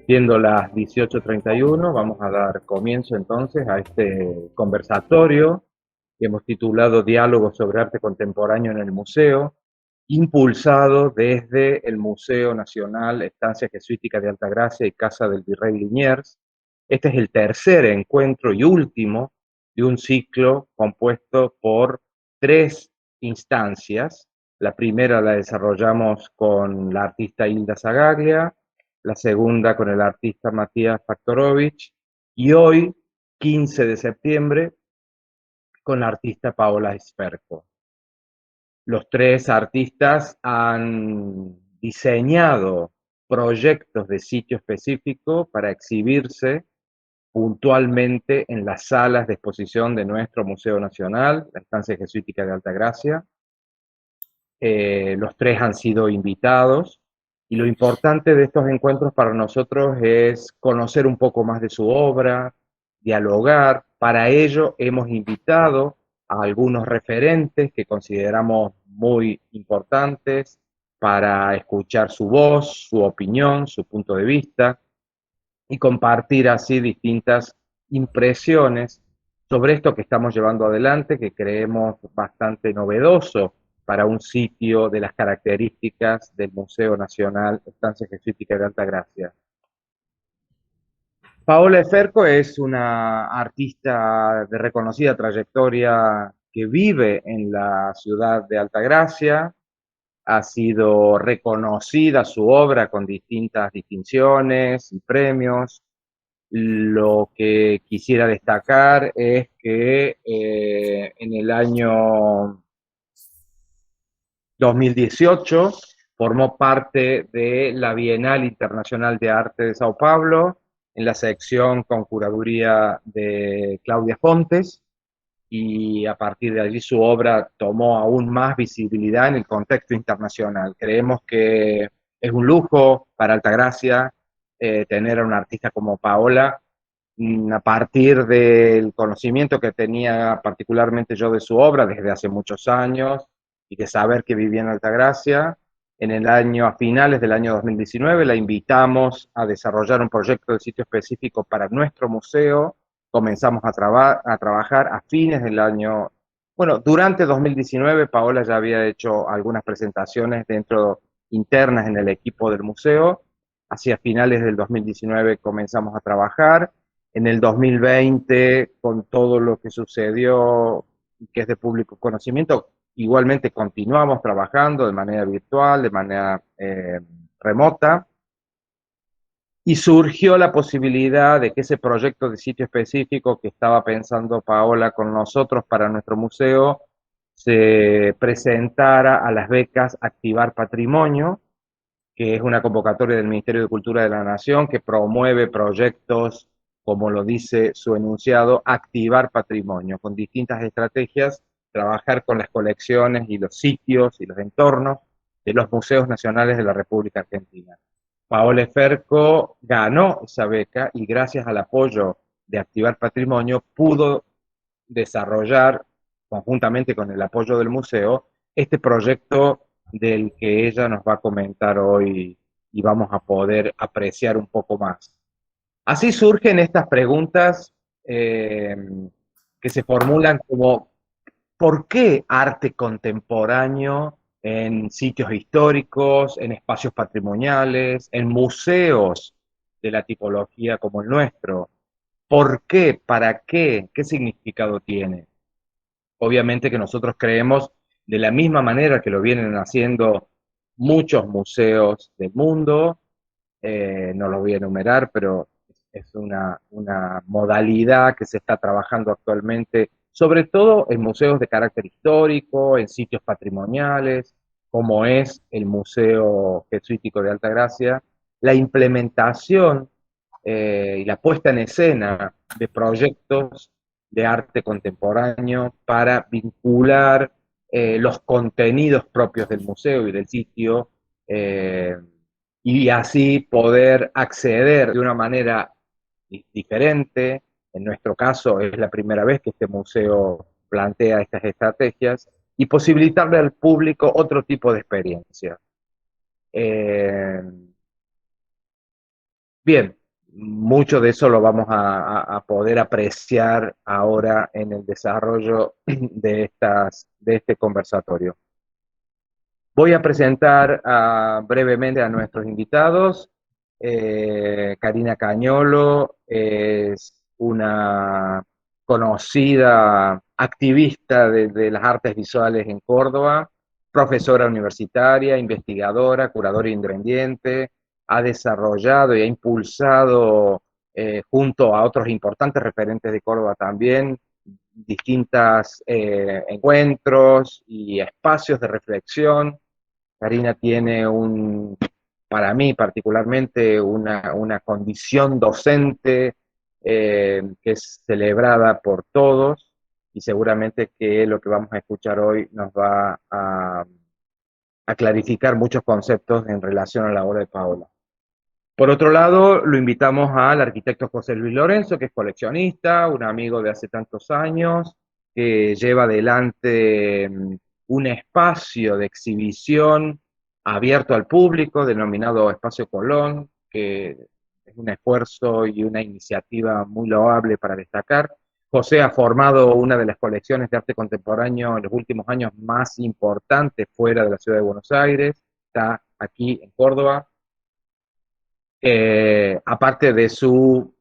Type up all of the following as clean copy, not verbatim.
Siendo las 18:31, vamos a dar comienzo entonces a este conversatorio que hemos titulado Diálogos sobre arte contemporáneo en el museo, impulsado desde el Museo Nacional Estancia Jesuítica de Altagracia y Casa del Virrey Liniers. Este es el tercer encuentro y último de un ciclo compuesto por tres instancias. La primera la desarrollamos con la artista Hilda Zagaglia, la segunda con el artista Matías Faktorovich y hoy, 15 de septiembre, con la artista Paola Sferco. Los tres artistas han diseñado proyectos de sitio específico para exhibirse puntualmente en las salas de exposición de nuestro Museo Nacional, la Estancia Jesuítica de Altagracia. Los tres han sido invitados y lo importante de estos encuentros para nosotros es conocer un poco más de su obra, dialogar. Para ello hemos invitado a algunos referentes que consideramos muy importantes para escuchar su voz, su opinión, su punto de vista y compartir así distintas impresiones sobre esto que estamos llevando adelante, que creemos bastante novedoso para un sitio de las características del Museo Nacional Estancia Jesuítica de Altagracia. Paola Eferco es una artista de reconocida trayectoria que vive en la ciudad de Altagracia. Ha sido reconocida su obra con distintas distinciones y premios. Lo que quisiera destacar es que en el año 2018 formó parte de la Bienal Internacional de Arte de Sao Paulo en la sección con curaduría de Claudia Fontes, y a partir de allí su obra tomó aún más visibilidad en el contexto internacional. Creemos que es un lujo para Altagracia tener a una artista como Paola. A partir del conocimiento que tenía particularmente yo de su obra desde hace muchos años y de saber que vivía en Altagracia, en el año, a finales del año 2019, la invitamos a desarrollar un proyecto de sitio específico para nuestro museo. Comenzamos a trabajar a fines del año, bueno, durante 2019 Paola ya había hecho algunas presentaciones dentro internas en el equipo del museo. Hacia finales del 2019 comenzamos a trabajar. En el 2020, con todo lo que sucedió, que es de público conocimiento, igualmente continuamos trabajando de manera virtual, de manera remota, y surgió la posibilidad de que ese proyecto de sitio específico que estaba pensando Paola con nosotros para nuestro museo se presentara a las becas Activar Patrimonio, que es una convocatoria del Ministerio de Cultura de la Nación que promueve proyectos, como lo dice su enunciado, activar patrimonio, con distintas estrategias, trabajar con las colecciones y los sitios y los entornos de los museos nacionales de la República Argentina. Paola Ferco ganó esa beca y gracias al apoyo de Activar Patrimonio pudo desarrollar, conjuntamente con el apoyo del museo, este proyecto del que ella nos va a comentar hoy y vamos a poder apreciar un poco más. Así surgen estas preguntas eh, que se formulan como, ¿por qué arte contemporáneo en sitios históricos, en espacios patrimoniales, en museos de la tipología como el nuestro? ¿Por qué? ¿Para qué? ¿Qué significado tiene? Obviamente que nosotros creemos de la misma manera que lo vienen haciendo muchos museos del mundo. No los voy a enumerar, pero es una modalidad que se está trabajando actualmente, sobre todo en museos de carácter histórico, en sitios patrimoniales, como es el Museo Jesuítico de Altagracia, la implementación y la puesta en escena de proyectos de arte contemporáneo para vincular los contenidos propios del museo y del sitio, y así poder acceder de una manera diferente. En nuestro caso es la primera vez que este museo plantea estas estrategias y posibilitarle al público otro tipo de experiencia. Eh, Bien, mucho de eso lo vamos a poder apreciar ahora en el desarrollo de este conversatorio. Voy a presentar brevemente a nuestros invitados. Karina Cañolo es una conocida activista de las artes visuales en Córdoba, profesora universitaria, investigadora, curadora independiente, ha desarrollado y ha impulsado, junto a otros importantes referentes de Córdoba también, distintos encuentros y espacios de reflexión. Karina tiene para mí particularmente, una condición docente que es celebrada por todos, y seguramente que lo que vamos a escuchar hoy nos va a clarificar muchos conceptos en relación a la obra de Paola. Por otro lado, lo invitamos al arquitecto José Luis Lorenzo, que es coleccionista, un amigo de hace tantos años, que lleva adelante un espacio de exhibición abierto al público, denominado Espacio Colón, que es un esfuerzo y una iniciativa muy loable para destacar. José ha formado una de las colecciones de arte contemporáneo en los últimos años más importantes fuera de la ciudad de Buenos Aires, está aquí en Córdoba. Aparte de su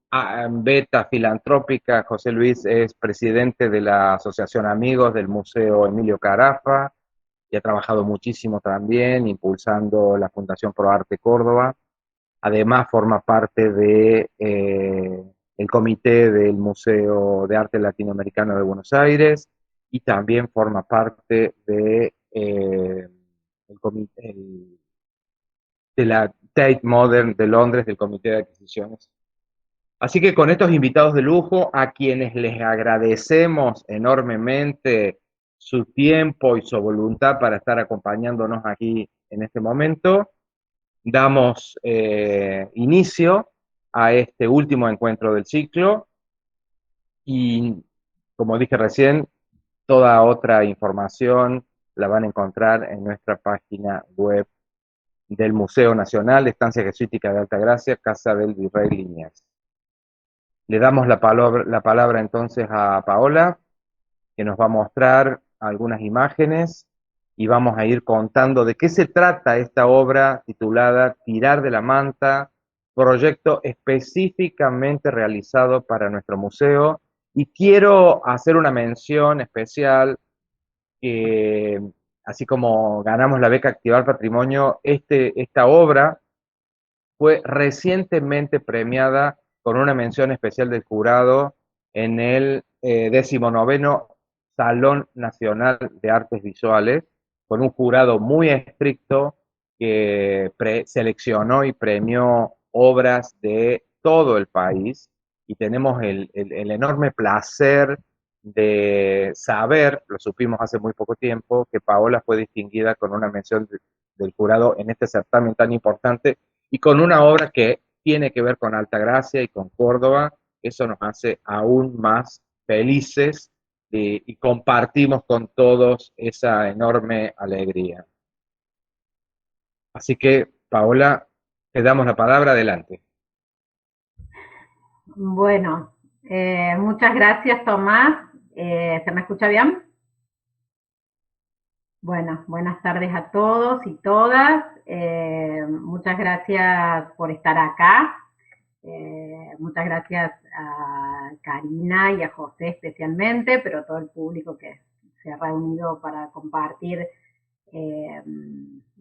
beta filantrópica, José Luis es presidente de la Asociación Amigos del Museo Emilio Carafa y ha trabajado muchísimo también impulsando la Fundación Pro Arte Córdoba. Además forma parte de el comité del Museo de Arte Latinoamericano de Buenos Aires y también forma parte de de la Tate Modern de Londres, del Comité de Adquisiciones. Así que con estos invitados de lujo, a quienes les agradecemos enormemente su tiempo y su voluntad para estar acompañándonos aquí en este momento, damos inicio a este último encuentro del ciclo y, como dije recién, toda otra información la van a encontrar en nuestra página web del Museo Nacional de Estancia Jesuítica de Altagracia, Casa del Virrey Liniers. Le damos la palabra entonces a Paola, que nos va a mostrar algunas imágenes y vamos a ir contando de qué se trata esta obra titulada Tirar de la Manta, proyecto específicamente realizado para nuestro museo. Y quiero hacer una mención especial que, así como ganamos la beca Activar Patrimonio, esta obra fue recientemente premiada con una mención especial del jurado en el 19º Salón Nacional de Artes Visuales, con un jurado muy estricto que seleccionó y premió obras de todo el país, y tenemos el enorme placer de saber, lo supimos hace muy poco tiempo, que Paola fue distinguida con una mención del jurado en este certamen tan importante y con una obra que tiene que ver con Altagracia y con Córdoba. Eso nos hace aún más felices y compartimos con todos esa enorme alegría. Así que, Paola, te damos la palabra, adelante. Bueno, muchas gracias, Tomás. ¿Se me escucha bien? Bueno, buenas tardes a todos y todas. Muchas gracias por estar acá. Muchas gracias a Karina y a José especialmente, pero a todo el público que se ha reunido para compartir eh,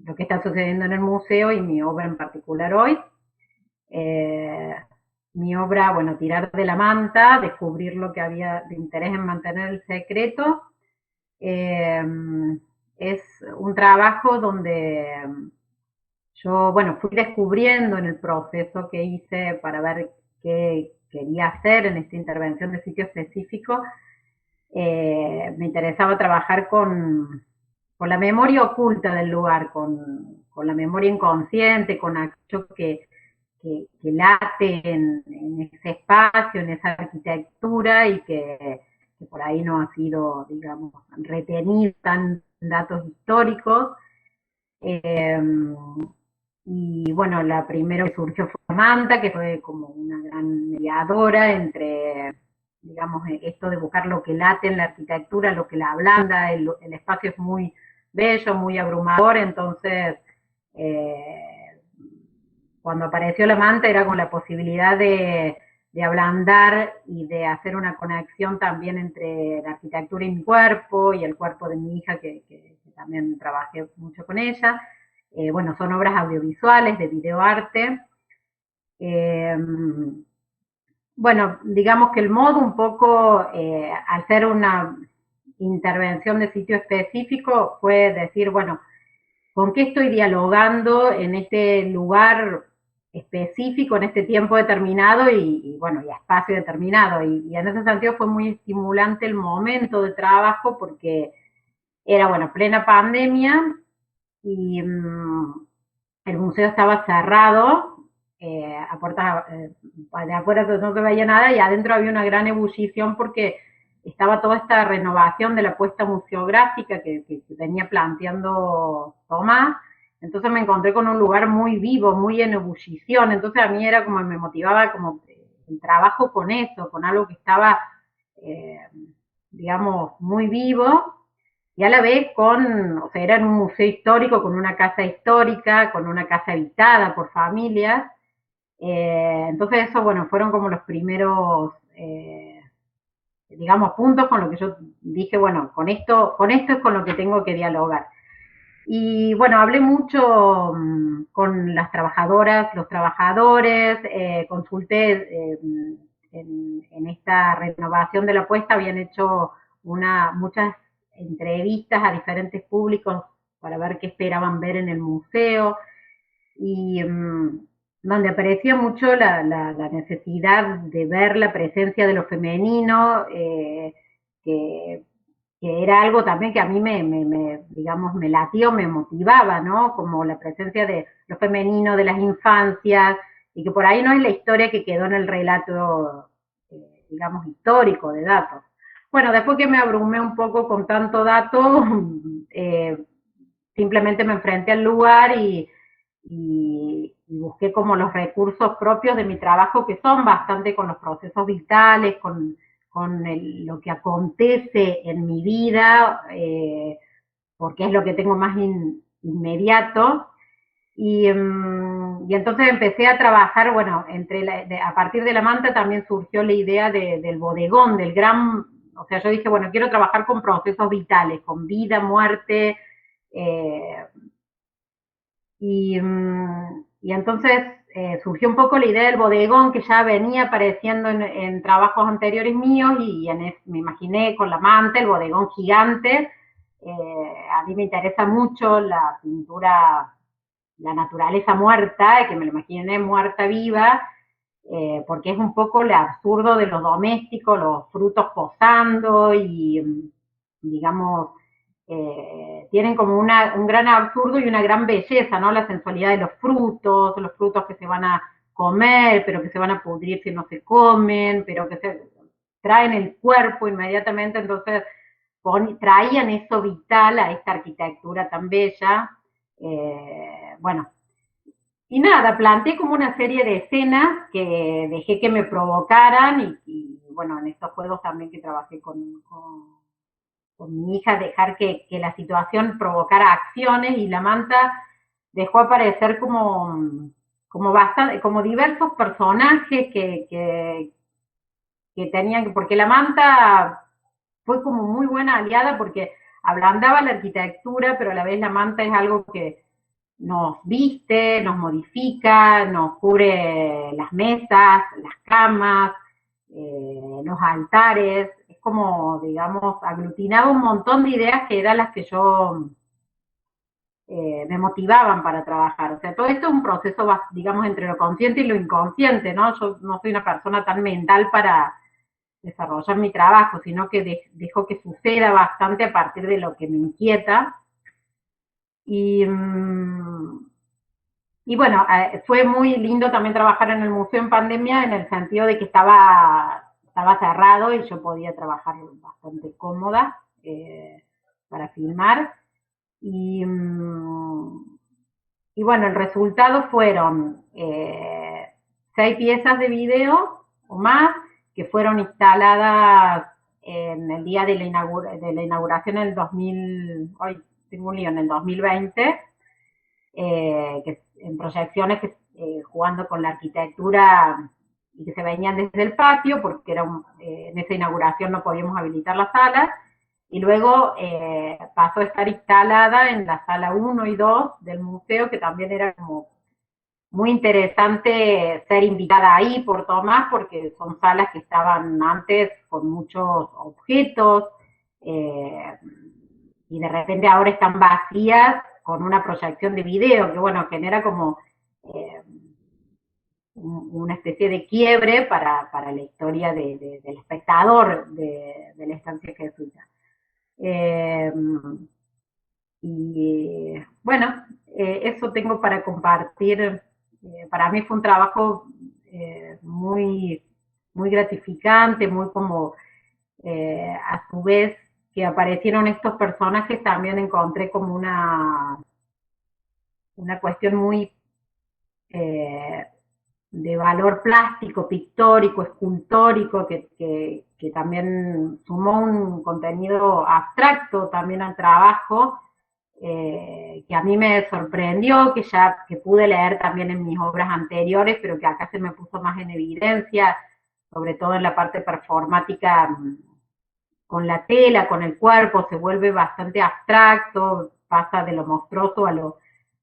lo que está sucediendo en el museo y mi obra en particular hoy. Eh, Mi obra, bueno, Tirar de la Manta, descubrir lo que había de interés en mantener el secreto, eh, es un trabajo donde yo, bueno, fui descubriendo en el proceso que hice para ver qué quería hacer en esta intervención de sitio específico. Me interesaba trabajar con la memoria oculta del lugar, con la memoria inconsciente, con aquello que late en ese espacio, en esa arquitectura y que por ahí no ha sido, digamos, retenido tan datos históricos. Eh, Y bueno, la primera que surgió fue Samantha, que fue como una gran mediadora entre, digamos, esto de buscar lo que late en la arquitectura, lo que la ablanda, el espacio es muy bello, muy abrumador, entonces eh, cuando apareció la manta era con la posibilidad de ablandar y de hacer una conexión también entre la arquitectura y mi cuerpo y el cuerpo de mi hija, que también trabajé mucho con ella. Bueno, son obras audiovisuales de videoarte. Eh, bueno, digamos que el modo un poco, al ser una intervención de sitio específico, fue decir, bueno, ¿con qué estoy dialogando en este lugar específico, en este tiempo determinado bueno, y espacio determinado? Y en ese sentido fue muy estimulante el momento de trabajo porque era, bueno, plena pandemia y el museo estaba cerrado, a puertas de afuera no se veía nada y adentro había una gran ebullición porque estaba toda esta renovación de la apuesta museográfica que venía planteando Tomás. Entonces me encontré con un lugar muy vivo, muy en ebullición. Entonces a mí era como me motivaba como el trabajo con eso, con algo que estaba, eh, digamos, muy vivo y a la vez o sea, era en un museo histórico, con una casa histórica, con una casa habitada por familias. Entonces eso, bueno, fueron como los primeros, digamos, puntos con lo que yo dije, bueno, con esto es con lo que tengo que dialogar. Y bueno, hablé mucho con las trabajadoras, los trabajadores, consulté en esta renovación de la apuesta, habían hecho muchas entrevistas a diferentes públicos para ver qué esperaban ver en el museo y donde aparecía mucho la necesidad de ver la presencia de lo femenino, que que era algo también que a mí digamos, me latió, me motivaba, ¿no? Como la presencia de lo femenino, de las infancias, y que por ahí no es la historia que quedó en el relato, digamos, histórico de datos. Bueno, después que me abrumé un poco con tanto dato, eh, simplemente me enfrenté al lugar y busqué como los recursos propios de mi trabajo, que son bastante con los procesos vitales, con lo que acontece en mi vida, porque es lo que tengo más inmediato. Y entonces empecé a trabajar, bueno, a partir de la manta también surgió la idea del bodegón, del gran, o sea, yo dije, bueno, quiero trabajar con procesos vitales, con vida, muerte, eh, y entonces surgió un poco la idea del bodegón que ya venía apareciendo en trabajos anteriores míos me imaginé con la manta, el bodegón gigante. A mí me interesa mucho la pintura, la naturaleza muerta, que me lo imaginé muerta viva, porque es un poco el absurdo de los domésticos, los frutos posando y, digamos, tienen como un gran absurdo y una gran belleza, ¿no? La sensualidad de los frutos que se van a comer, pero que se van a pudrir si no se comen, pero que se traen el cuerpo inmediatamente, entonces traían eso vital a esta arquitectura tan bella. Bueno, y nada, planteé como una serie de escenas que dejé que me provocaran bueno, en estos juegos también que trabajé con mi hija, dejar que la situación provocara acciones y la manta dejó aparecer como bastante, como diversos personajes que tenían, porque la manta fue como muy buena aliada porque ablandaba la arquitectura, pero a la vez la manta es algo que nos viste, nos modifica, nos cubre las mesas, las camas, los altares, es como, digamos, aglutinaba un montón de ideas que eran las que yo me motivaban para trabajar. O sea, todo esto es un proceso, digamos, entre lo consciente y lo inconsciente, ¿no? Yo no soy una persona tan mental para desarrollar mi trabajo, sino que dejo que suceda bastante a partir de lo que me inquieta. Y, y bueno, fue muy lindo también trabajar en el museo en pandemia en el sentido de que estaba cerrado y yo podía trabajar bastante cómoda para filmar. Y, y bueno, el resultado fueron 6 piezas de video o más que fueron instaladas en el día de la inauguración en el 2000, hoy tengo un lío, en el 2020, que, en proyecciones que, jugando con la arquitectura y que se venían desde el patio, porque en esa inauguración no podíamos habilitar la sala, y luego pasó a estar instalada en la sala 1 y 2 del museo, que también era como muy interesante ser invitada ahí por Tomás, porque son salas que estaban antes con muchos objetos, eh, y de repente ahora están vacías con una proyección de video, que bueno, genera como eh, una especie de quiebre para la historia del espectador de la estancia jesuita. Eh, y bueno, eso tengo para compartir. Para mí fue un trabajo muy, muy gratificante, muy como a su vez que aparecieron estos personajes, también encontré como una cuestión muy eh, de valor plástico, pictórico, escultórico, que también sumó un contenido abstracto también al trabajo, que a mí me sorprendió, que pude leer también en mis obras anteriores, pero que acá se me puso más en evidencia, sobre todo en la parte performática, con la tela, con el cuerpo, se vuelve bastante abstracto, pasa de lo monstruoso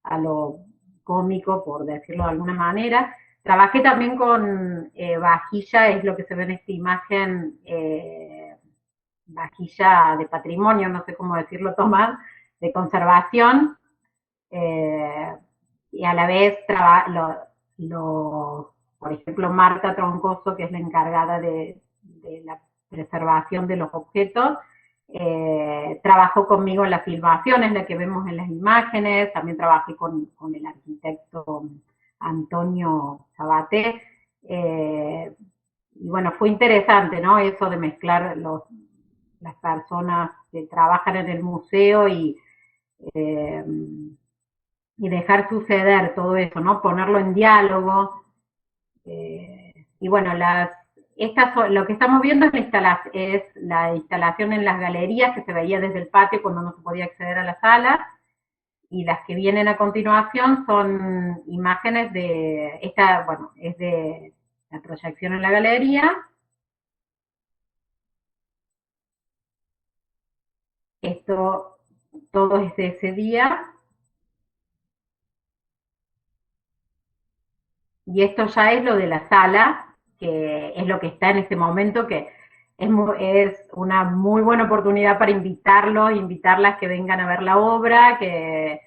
a lo cómico, por decirlo de alguna manera. Trabajé también con vajilla, es lo que se ve en esta imagen, vajilla de patrimonio, no sé cómo decirlo, Tomás, de conservación, eh, y a la vez por ejemplo, Marta Troncoso, que es la encargada de la preservación de los objetos, trabajó conmigo en las filmaciones, la que vemos en las imágenes, también trabajé con el arquitecto Antonio Sabaté, y bueno, fue interesante, ¿no? Eso de mezclar las personas que trabajan en el museo eh, y dejar suceder todo eso, ¿no? Ponerlo en diálogo. Y bueno, lo que estamos viendo es la instalación en las galerías que se veía desde el patio cuando no se podía acceder a la sala. Y las que vienen a continuación son imágenes bueno, es de la proyección en la galería. Esto, todo es de ese día. Y esto ya es lo de la sala, que es lo que está en este momento, que es una muy buena oportunidad para invitarlas que vengan a ver la obra, que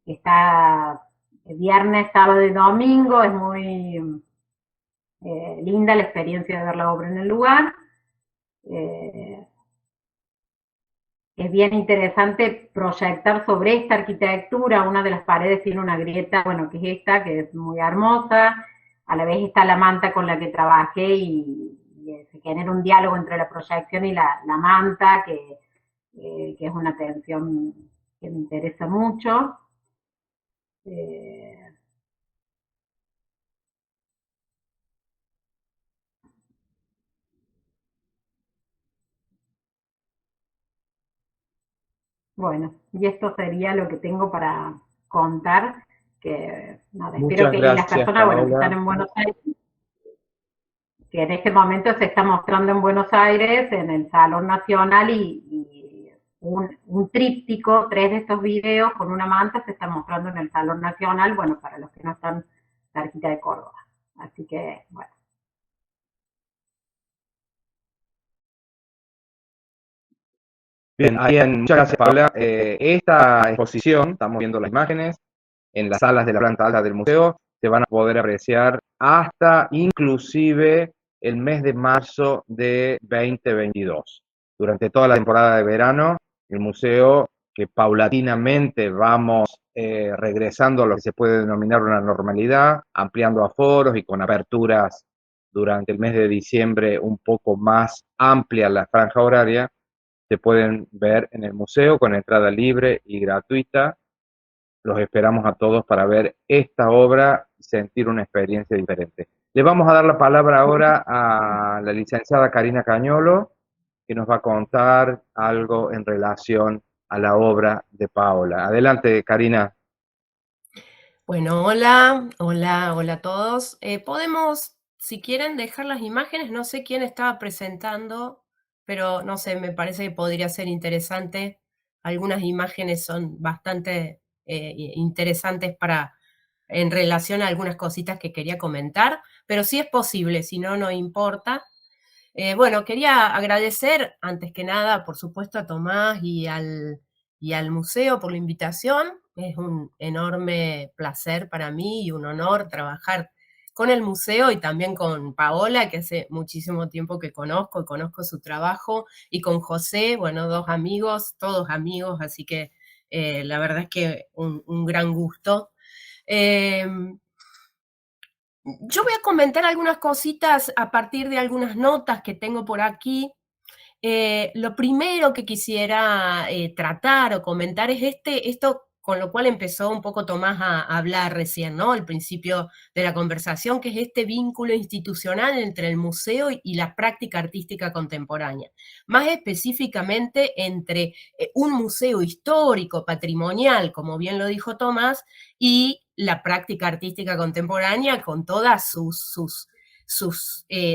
está viernes, sábado y domingo, es muy linda la experiencia de ver la obra en el lugar. Eh, es bien interesante proyectar sobre esta arquitectura. Una de las paredes tiene una grieta, bueno, que es esta, que es muy hermosa. A la vez está la manta con la que trabajé y se genera un diálogo entre la proyección y la manta, que es una tensión que me interesa mucho. Eh, bueno, y esto sería lo que tengo para contar, que nada, espero Muchas que, y las gracias, personas, bueno, que están Paola. en Buenos Aires, que en este momento se está mostrando en Buenos Aires, en el Salón Nacional, y un tríptico, 3 de estos videos con una manta se están mostrando en el Salón Nacional, bueno, para los que no están cerquita de Córdoba. Así que, bueno. Bien, muchas gracias, Paola. Esta exposición, estamos viendo las imágenes, en las salas de la planta alta del museo, se van a poder apreciar hasta inclusive el mes de marzo de 2022. Durante toda la temporada de verano, el museo, que paulatinamente vamos regresando a lo que se puede denominar una normalidad, ampliando aforos y con aperturas durante el mes de diciembre un poco más amplia la franja horaria, se pueden ver en el museo con entrada libre y gratuita los esperamos a todos para ver esta obra y sentir una experiencia diferente. Le vamos a dar la palabra ahora a la licenciada Karina Cañolo, que nos va a contar algo en relación a la obra de Paola. Adelante, Karina. Bueno, hola, hola, hola a todos. Podemos, si quieren, dejar las imágenes. No sé quién estaba presentando, pero no sé, me parece que podría ser interesante. Algunas imágenes son bastante interesantes en relación a algunas cositas que quería comentar, pero sí es posible, si no, no importa. Bueno, quería agradecer antes que nada, por supuesto, a Tomás y al museo por la invitación. Es un enorme placer para mí y un honor trabajar con el museo y también con Paola, que hace muchísimo tiempo que conozco y conozco su trabajo, y con José, bueno, dos amigos, todos amigos, así que la verdad es que un gran gusto. Eh, yo voy a comentar algunas cositas a partir de algunas notas que tengo por aquí. Lo primero que quisiera tratar o comentar es esto con lo cual empezó un poco Tomás a hablar recién, ¿no? Al principio de la conversación, que es este vínculo institucional entre el museo y la práctica artística contemporánea. Más específicamente entre un museo histórico, patrimonial, como bien lo dijo Tomás, y la práctica artística contemporánea con todas sus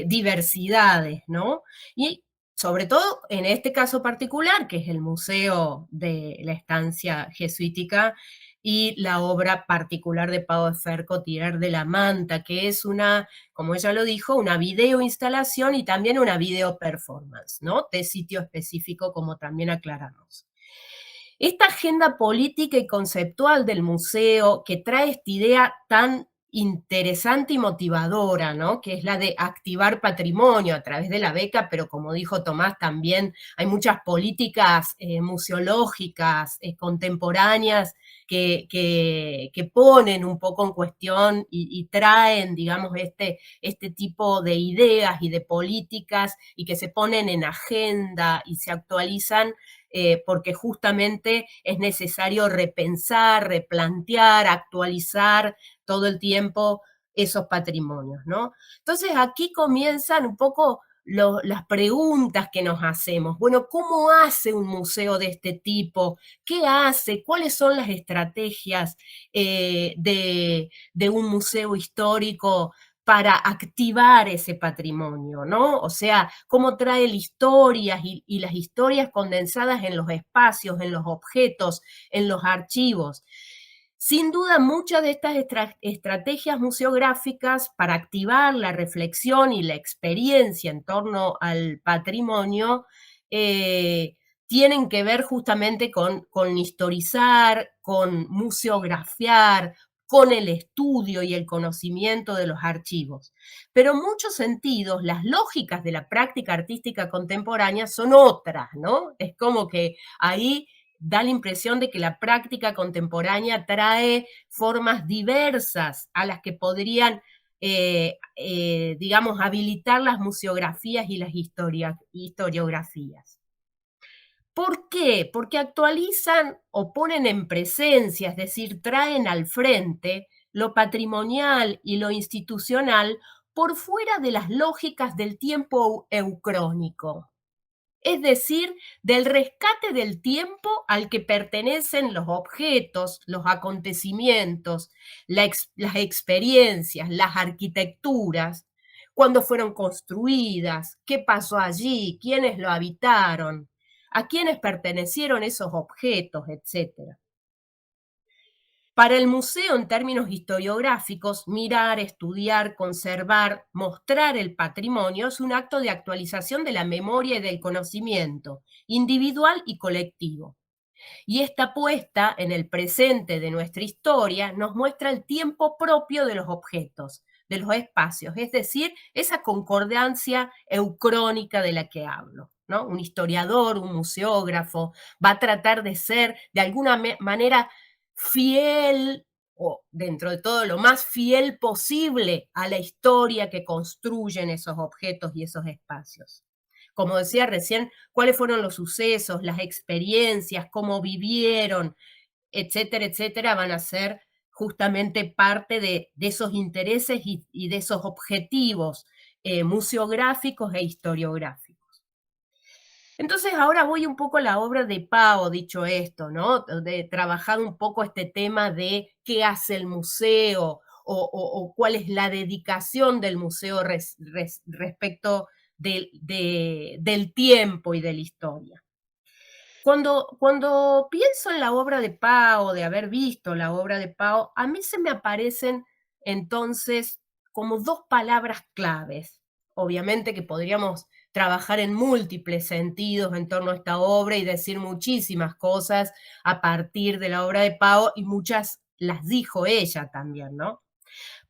diversidades, ¿no? Y sobre todo en este caso particular, que es el Museo de la Estancia Jesuítica y la obra particular de Pau Ferco, Tirar de la Manta, que es una, como ella lo dijo, una video instalación y también una video performance, ¿no? De sitio específico, como también aclaramos. Esta agenda política y conceptual del museo que trae esta idea tan interesante y motivadora, ¿no? Que es la de activar patrimonio a través de la beca, pero como dijo Tomás, también hay muchas políticas museológicas contemporáneas que ponen un poco en cuestión y traen, digamos, este tipo de ideas y de políticas y que se ponen en agenda y se actualizan porque justamente es necesario repensar, replantear, actualizar todo el tiempo esos patrimonios, ¿no? Entonces aquí comienzan un poco las preguntas que nos hacemos. Bueno, ¿cómo hace un museo de este tipo? ¿Qué hace? ¿Cuáles son las estrategias de un museo histórico para activar ese patrimonio, ¿no? O sea, cómo trae historias y las historias condensadas en los espacios, en los objetos, en los archivos. Sin duda, muchas de estas estrategias museográficas para activar la reflexión y la experiencia en torno al patrimonio tienen que ver justamente con historizar, con museografiar, con el estudio y el conocimiento de los archivos. Pero en muchos sentidos, las lógicas de la práctica artística contemporánea son otras, ¿no? Es como que ahí da la impresión de que la práctica contemporánea trae formas diversas a las que podrían, digamos, habilitar las museografías y las historiografías. ¿Por qué? Porque actualizan o ponen en presencia, es decir, traen al frente lo patrimonial y lo institucional por fuera de las lógicas del tiempo eucrónico, es decir, del rescate del tiempo al que pertenecen los objetos, los acontecimientos, las experiencias, las arquitecturas, cuándo fueron construidas, qué pasó allí, quiénes lo habitaron, a quiénes pertenecieron esos objetos, etcétera. Para el museo, en términos historiográficos, mirar, estudiar, conservar, mostrar el patrimonio es un acto de actualización de la memoria y del conocimiento, individual y colectivo. Y esta puesta en el presente de nuestra historia nos muestra el tiempo propio de los objetos, de los espacios, es decir, esa concordancia eucrónica de la que hablo, ¿no? Un historiador, un museógrafo, va a tratar de ser de alguna manera fiel o dentro de todo lo más fiel posible a la historia que construyen esos objetos y esos espacios. Como decía recién, cuáles fueron los sucesos, las experiencias, cómo vivieron, etcétera, etcétera, van a ser justamente parte de esos intereses y de esos objetivos museográficos e historiográficos. Entonces ahora voy un poco a la obra de Pao, dicho esto, ¿no? De trabajar un poco este tema de qué hace el museo o cuál es la dedicación del museo respecto del tiempo y de la historia. Cuando pienso en la obra de Pao, de haber visto la obra de Pao, a mí se me aparecen entonces como dos palabras claves. Obviamente que podríamos trabajar en múltiples sentidos en torno a esta obra y decir muchísimas cosas a partir de la obra de Pao, y muchas las dijo ella también, ¿no?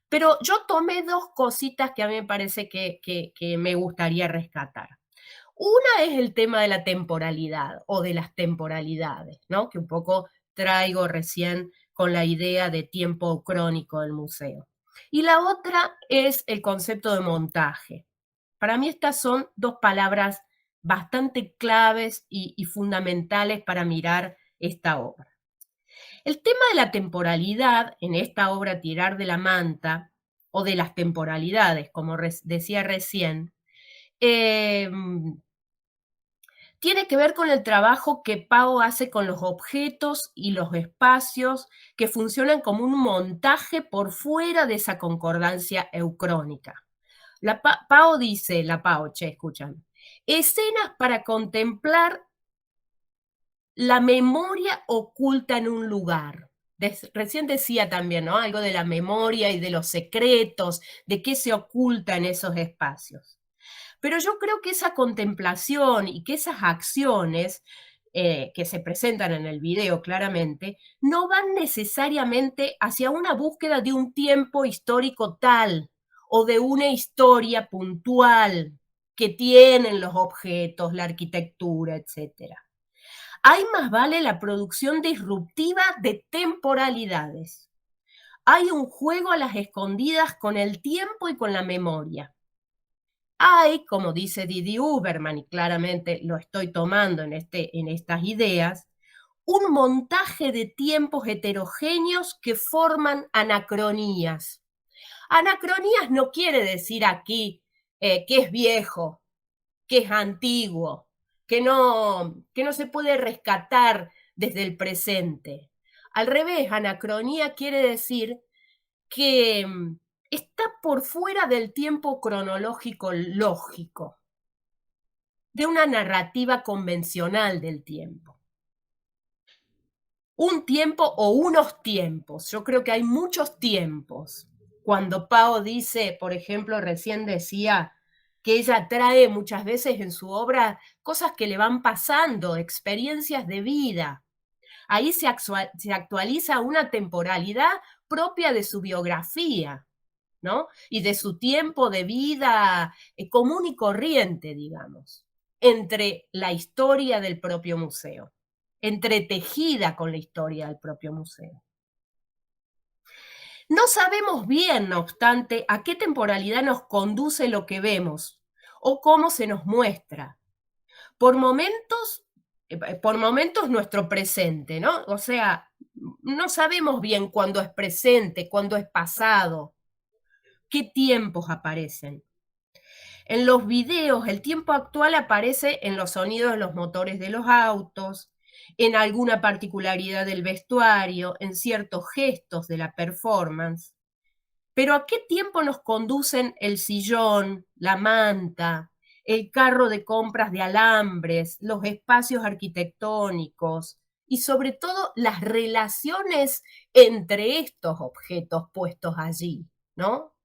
Pero yo tomé dos cositas que a mí me parece que me gustaría rescatar. Una es el tema de la temporalidad o de las temporalidades, ¿no? Que un poco traigo recién con la idea de tiempo crónico del museo. Y la otra es el concepto de montaje. Para mí estas son dos palabras bastante claves y fundamentales para mirar esta obra. El tema de la temporalidad en esta obra Tirar de la manta, o de las temporalidades, como decía recién, tiene que ver con el trabajo que Pao hace con los objetos y los espacios que funcionan como un montaje por fuera de esa concordancia eucrónica. Pao dice, escuchan, escenas para contemplar la memoria oculta en un lugar. Recién decía también, ¿no? Algo de la memoria y de los secretos, de qué se oculta en esos espacios. Pero yo creo que esa contemplación y que esas acciones que se presentan en el video claramente, no van necesariamente hacia una búsqueda de un tiempo histórico tal o de una historia puntual que tienen los objetos, la arquitectura, etc. Hay más vale la producción disruptiva de temporalidades. Hay un juego a las escondidas con el tiempo y con la memoria. Hay, como dice Didi Huberman, y claramente lo estoy tomando en estas ideas, un montaje de tiempos heterogéneos que forman anacronías. Anacronías no quiere decir aquí que es viejo, que es antiguo, que no se puede rescatar desde el presente. Al revés, anacronía quiere decir que está por fuera del tiempo cronológico lógico, de una narrativa convencional del tiempo. Un tiempo o unos tiempos, yo creo que hay muchos tiempos. Cuando Pao dice, por ejemplo, recién decía que ella trae muchas veces en su obra cosas que le van pasando, experiencias de vida. Ahí se actualiza una temporalidad propia de su biografía, ¿no? Y de su tiempo de vida común y corriente, digamos, entre la historia del propio museo, entretejida con la historia del propio museo. No sabemos bien, no obstante, a qué temporalidad nos conduce lo que vemos o cómo se nos muestra. Por momentos nuestro presente, ¿no? O sea, no sabemos bien cuándo es presente, cuándo es pasado, qué tiempos aparecen. En los videos, el tiempo actual aparece en los sonidos de los motores de los autos, en alguna particularidad del vestuario, en ciertos gestos de la performance. Pero ¿a qué tiempo nos conducen el sillón, la manta, el carro de compras de alambres, los espacios arquitectónicos y sobre todo las relaciones entre estos objetos puestos allí, ¿no?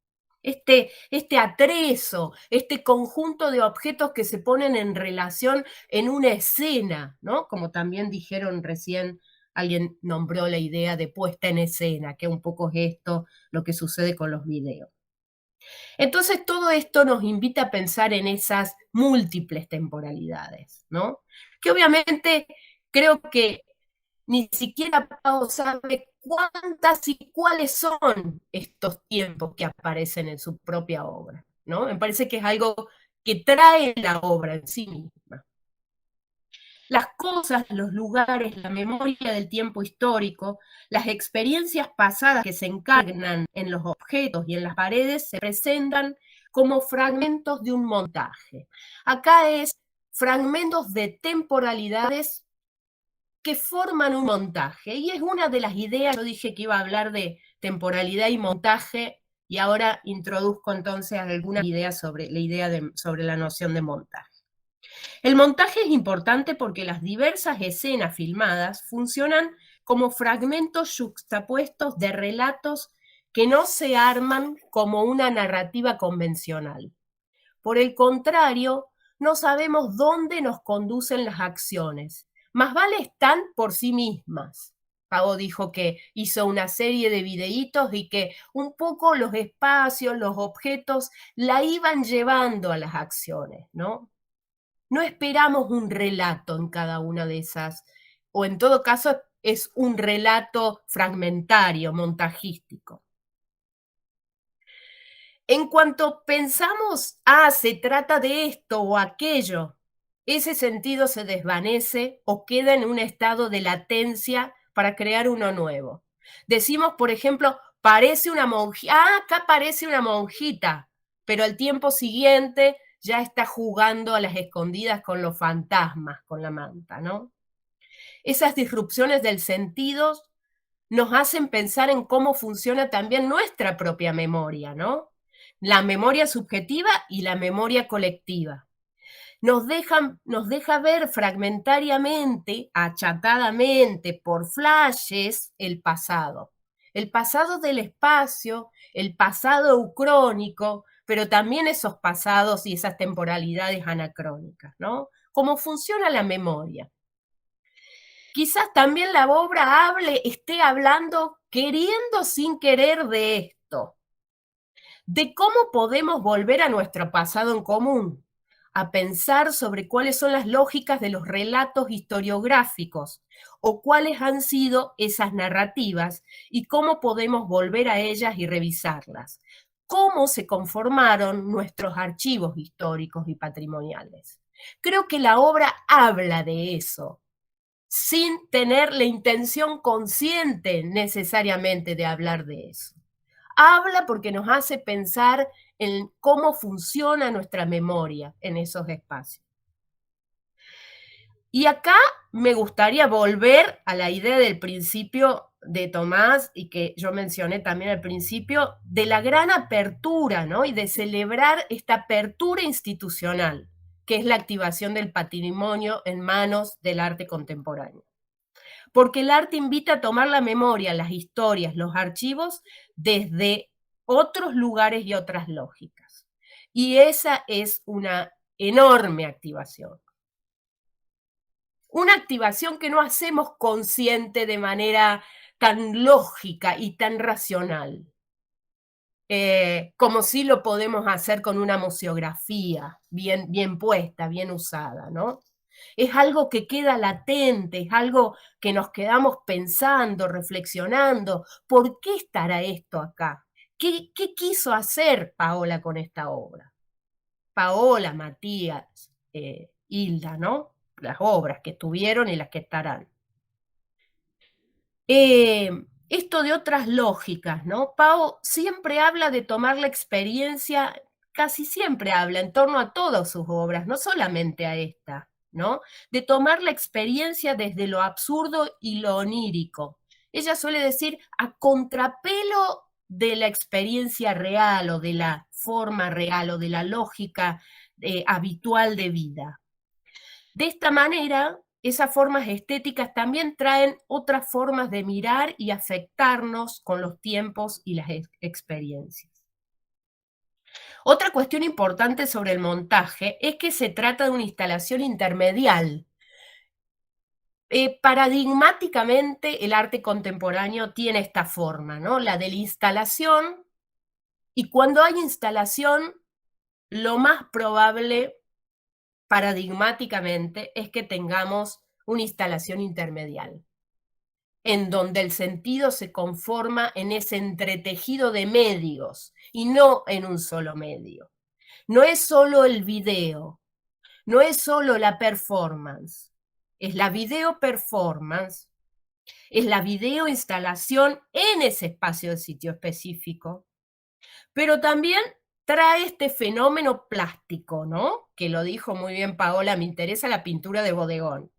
Este atrezo, este conjunto de objetos que se ponen en relación en una escena, ¿no? Como también dijeron recién, alguien nombró la idea de puesta en escena, que un poco es esto lo que sucede con los videos. Entonces todo esto nos invita a pensar en esas múltiples temporalidades, ¿no? Que obviamente creo que ni siquiera Pau sabe cuántas y cuáles son estos tiempos que aparecen en su propia obra, ¿no? Me parece que es algo que trae la obra en sí misma. Las cosas, los lugares, la memoria del tiempo histórico, las experiencias pasadas que se encarnan en los objetos y en las paredes se presentan como fragmentos de un montaje. Acá es fragmentos de temporalidades que forman un montaje. Y es una de las ideas, yo dije que iba a hablar de temporalidad y montaje, y ahora introduzco entonces algunas ideas sobre sobre la noción de montaje. El montaje es importante porque las diversas escenas filmadas funcionan como fragmentos yuxtapuestos de relatos que no se arman como una narrativa convencional. Por el contrario, no sabemos dónde nos conducen las acciones. Más vale están por sí mismas. Pago dijo que hizo una serie de videitos y que un poco los espacios, los objetos, la iban llevando a las acciones, ¿no? No esperamos un relato en cada una de esas, o en todo caso es un relato fragmentario, montajístico. En cuanto pensamos, se trata de esto o aquello, ese sentido se desvanece o queda en un estado de latencia para crear uno nuevo. Decimos, por ejemplo, parece una monjita, acá parece una monjita, pero al tiempo siguiente ya está jugando a las escondidas con los fantasmas, con la manta, ¿no? Esas disrupciones del sentido nos hacen pensar en cómo funciona también nuestra propia memoria, ¿no? La memoria subjetiva y la memoria colectiva. Nos deja ver fragmentariamente, achatadamente, por flashes, el pasado. El pasado del espacio, el pasado ucrónico, pero también esos pasados y esas temporalidades anacrónicas, ¿no? Cómo funciona la memoria. Quizás también la obra esté hablando, queriendo sin querer, de esto, de cómo podemos volver a nuestro pasado en común, a pensar sobre cuáles son las lógicas de los relatos historiográficos o cuáles han sido esas narrativas y cómo podemos volver a ellas y revisarlas, cómo se conformaron nuestros archivos históricos y patrimoniales. Creo que la obra habla de eso, sin tener la intención consciente necesariamente de hablar de eso. Habla porque nos hace pensar en cómo funciona nuestra memoria en esos espacios. Y acá me gustaría volver a la idea del principio de Tomás y que yo mencioné también al principio, de la gran apertura, ¿no? Y de celebrar esta apertura institucional, que es la activación del patrimonio en manos del arte contemporáneo. Porque el arte invita a tomar la memoria, las historias, los archivos desde otros lugares y otras lógicas. Y esa es una enorme activación. Una activación que no hacemos consciente de manera tan lógica y tan racional, como si lo podemos hacer con una museografía bien puesta, bien usada, ¿no? Es algo que queda latente, es algo que nos quedamos pensando, reflexionando. ¿Por qué estará esto acá? ¿Qué quiso hacer Paola con esta obra? Paola, Matías, Hilda, ¿no? Las obras que estuvieron y las que estarán. Esto de otras lógicas, ¿no? Pau siempre habla de tomar la experiencia, casi siempre habla en torno a todas sus obras, no solamente a esta, ¿no? De tomar la experiencia desde lo absurdo y lo onírico. Ella suele decir a contrapelo de la experiencia real o de la forma real o de la lógica habitual de vida. De esta manera, esas formas estéticas también traen otras formas de mirar y afectarnos con los tiempos y las experiencias. Otra cuestión importante sobre el montaje es que se trata de una instalación intermedial. Paradigmáticamente el arte contemporáneo tiene esta forma, ¿no? La de la instalación, y cuando hay instalación, lo más probable paradigmáticamente es que tengamos una instalación intermedial, en donde el sentido se conforma en ese entretejido de medios y no en un solo medio. No es solo el video, no es solo la performance, es la video performance, es la video instalación en ese espacio de sitio específico, pero también trae este fenómeno plástico, ¿no? Que lo dijo muy bien Paola, me interesa la pintura de bodegón.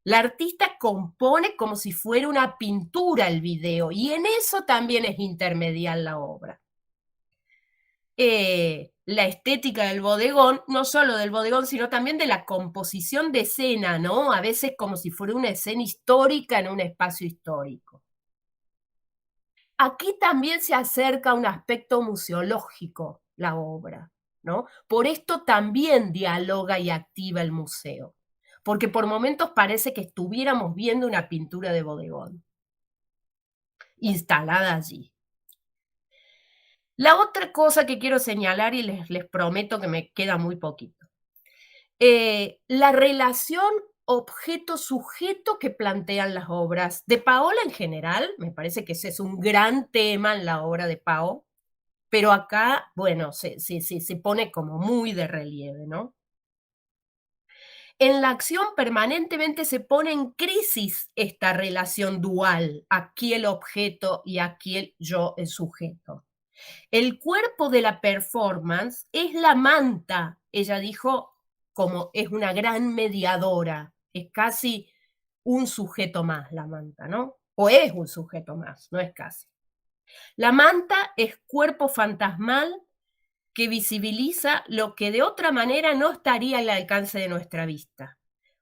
La artista compone como si fuera una pintura el video, y en eso también es intermedial la obra. La estética del bodegón, no solo del bodegón, sino también de la composición de escena, ¿no? A veces como si fuera una escena histórica en un espacio histórico. Aquí también se acerca a un aspecto museológico la obra, ¿no? Por esto también dialoga y activa el museo, porque por momentos parece que estuviéramos viendo una pintura de bodegón instalada allí. La otra cosa que quiero señalar, y les prometo que me queda muy poquito, la relación objeto-sujeto que plantean las obras de Paola en general. Me parece que ese es un gran tema en la obra de Pao, pero acá, bueno, se pone como muy de relieve, ¿no? En la acción permanentemente se pone en crisis esta relación dual, aquí el objeto y aquí el yo, el sujeto. El cuerpo de la performance es la manta, ella dijo, como es una gran mediadora, es casi un sujeto más la manta, ¿no? O es un sujeto más, no es casi. La manta es cuerpo fantasmal que visibiliza lo que de otra manera no estaría al alcance de nuestra vista,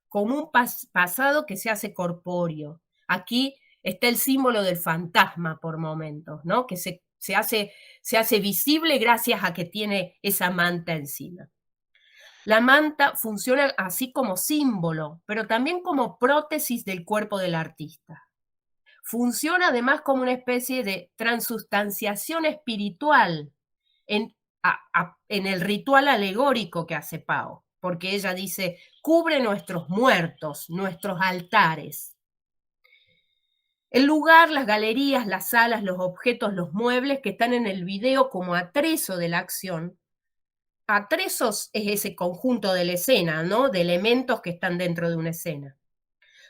como un pasado que se hace corpóreo. Aquí está el símbolo del fantasma por momentos, ¿no? Que se hace visible gracias a que tiene esa manta encima. La manta funciona así como símbolo, pero también como prótesis del cuerpo del artista. Funciona además como una especie de transustanciación espiritual en el ritual alegórico que hace Pao, porque ella dice, cubre nuestros muertos, nuestros altares. El lugar, las galerías, las salas, los objetos, los muebles que están en el video como atrezo de la acción. Atrezos es ese conjunto de la escena, ¿no? De elementos que están dentro de una escena.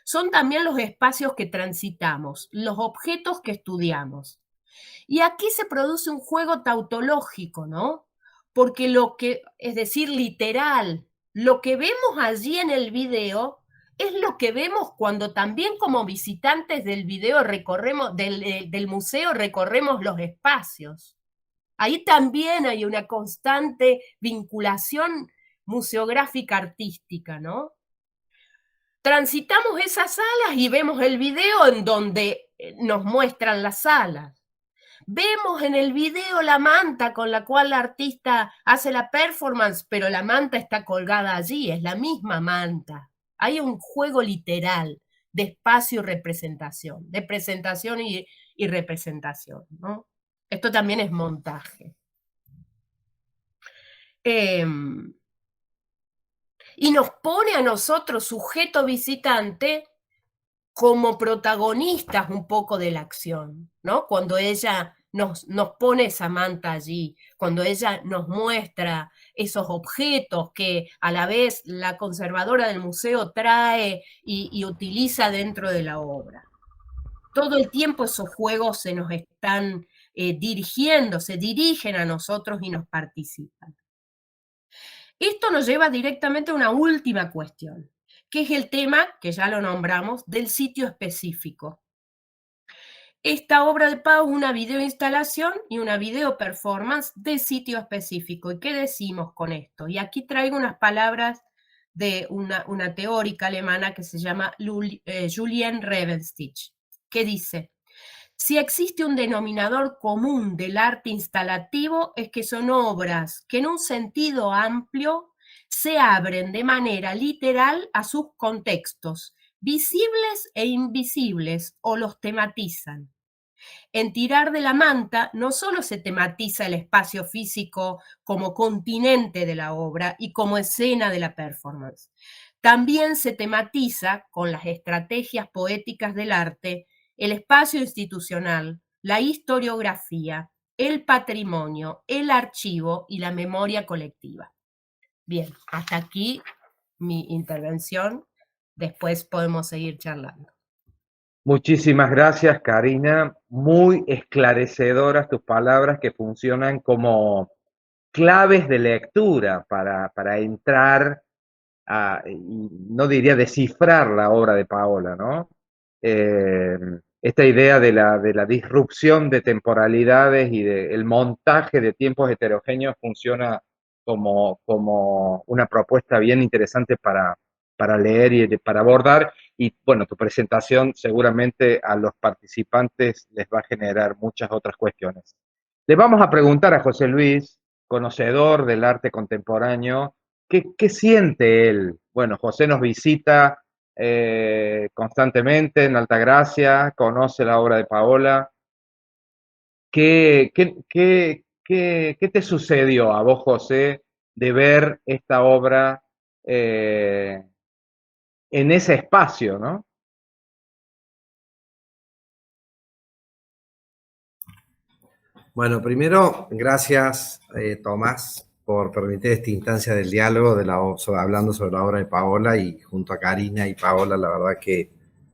Son también los espacios que transitamos, los objetos que estudiamos. Y aquí se produce un juego tautológico, ¿no? Porque es decir, literal, lo que vemos allí en el video es lo que vemos cuando también como visitantes del video del museo recorremos los espacios. Ahí también hay una constante vinculación museográfica artística, ¿no? Transitamos esas salas y vemos el video en donde nos muestran las salas. Vemos en el video la manta con la cual la artista hace la performance, pero la manta está colgada allí, es la misma manta. Hay un juego literal de espacio y representación, de presentación y representación, ¿no? Esto también es montaje. Y nos pone a nosotros, sujeto visitante, como protagonistas un poco de la acción, ¿no? Cuando ella nos pone esa manta allí, cuando ella nos muestra esos objetos que a la vez la conservadora del museo trae y utiliza dentro de la obra. Todo el tiempo esos juegos se nos están dirigiendo, se dirigen a nosotros y nos participan. Esto nos lleva directamente a una última cuestión, que es el tema, que ya lo nombramos, del sitio específico. Esta obra de Pao es una videoinstalación y una video performance de sitio específico. ¿Y qué decimos con esto? Y aquí traigo unas palabras de una teórica alemana que se llama Juliane Rebenstich, que dice: si existe un denominador común del arte instalativo es que son obras que en un sentido amplio se abren de manera literal a sus contextos, visibles e invisibles, o los tematizan. En Tirar de la manta no solo se tematiza el espacio físico como continente de la obra y como escena de la performance, también se tematiza, con las estrategias poéticas del arte, el espacio institucional, la historiografía, el patrimonio, el archivo y la memoria colectiva. Bien, hasta aquí mi intervención. después podemos seguir charlando. Muchísimas gracias, Karina. Muy esclarecedoras tus palabras que funcionan como claves de lectura para entrar no diría descifrar la obra de Paola, ¿no? Esta idea de la disrupción de temporalidades y del montaje de tiempos heterogéneos funciona como una propuesta bien interesante para leer y para abordar. Y bueno, tu presentación seguramente a los participantes les va a generar muchas otras cuestiones. Le vamos a preguntar a José Luis, conocedor del arte contemporáneo, ¿qué siente él? Bueno, José nos visita constantemente en Altagracia, conoce la obra de Paola. ¿Qué te sucedió a vos, José, de ver esta obra en ese espacio, ¿no? Bueno, primero, gracias, Tomás, por permitir esta instancia del diálogo, hablando sobre la obra de Paola, y junto a Karina y Paola, la verdad que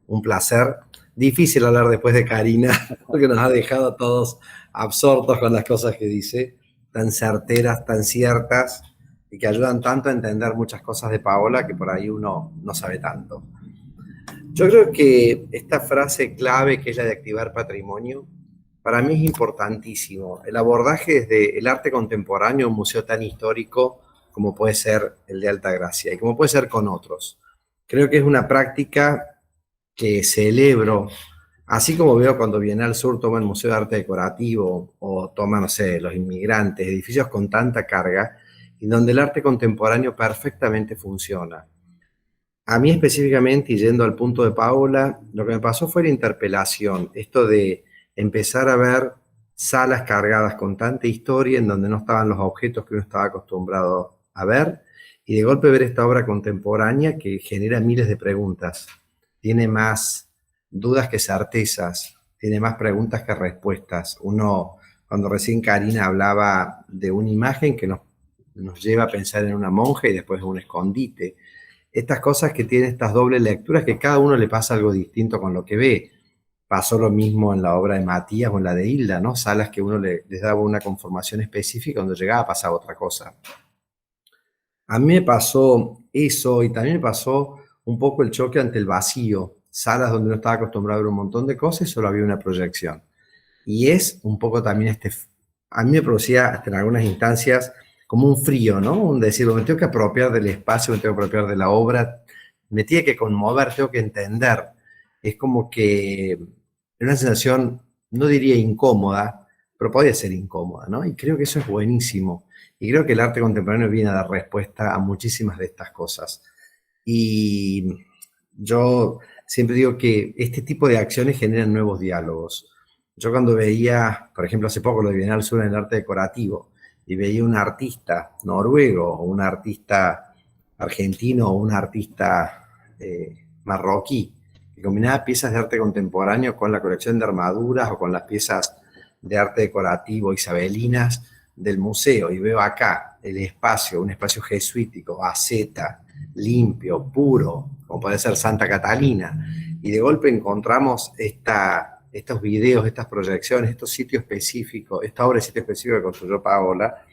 un placer. Difícil hablar después de Karina, porque nos ha dejado a todos absortos con las cosas que dice, tan certeras, tan ciertas, y que ayudan tanto a entender muchas cosas de Paola que por ahí uno no sabe tanto. Yo creo que esta frase clave, que es la de activar patrimonio, para mí es importantísimo. El abordaje desde el arte contemporáneo, un museo tan histórico como puede ser el de Altagracia y como puede ser con otros. Creo que es una práctica que celebro, así como veo cuando Bienal Sur toma el Museo de Arte Decorativo o toma, no sé, los inmigrantes, edificios con tanta carga, y donde el arte contemporáneo perfectamente funciona. A mí específicamente, y yendo al punto de Paola, lo que me pasó fue la interpelación, esto de empezar a ver salas cargadas con tanta historia en donde no estaban los objetos que uno estaba acostumbrado a ver, y de golpe ver esta obra contemporánea que genera miles de preguntas. Tiene más dudas que certezas, tiene más preguntas que respuestas. Uno, cuando recién Karina hablaba de una imagen que nos lleva a pensar en una monja y después en un escondite, estas cosas que tienen estas dobles lecturas, que cada uno le pasa algo distinto con lo que ve. Pasó lo mismo en la obra de Matías o en la de Hilda, ¿no? Salas que uno les daba una conformación específica, cuando llegaba pasaba otra cosa. A mí me pasó eso, y también me pasó un poco el choque ante el vacío. Salas donde uno estaba acostumbrado a ver un montón de cosas y solo había una proyección. Y es un poco también a mí me producía hasta en algunas instancias como un frío, ¿no? Un decir, me tengo que apropiar del espacio, me tengo que apropiar de la obra, me tiene que conmover, tengo que entender. Es como que una sensación, no diría incómoda, pero podía ser incómoda, ¿no? Y creo que eso es buenísimo. Y creo que el arte contemporáneo viene a dar respuesta a muchísimas de estas cosas. Y yo siempre digo que este tipo de acciones generan nuevos diálogos. Yo cuando veía, por ejemplo, hace poco lo de Bienal Sur en el arte decorativo, y veía un artista noruego, o un artista argentino, o un artista marroquí, que combinaba piezas de arte contemporáneo con la colección de armaduras o con las piezas de arte decorativo isabelinas del museo, y veo acá el espacio, un espacio jesuítico, asceta, limpio, puro, como puede ser Santa Catalina, y de golpe encontramos estos videos, estas proyecciones, estos sitios específicos, esta obra de sitio específico que construyó Paola,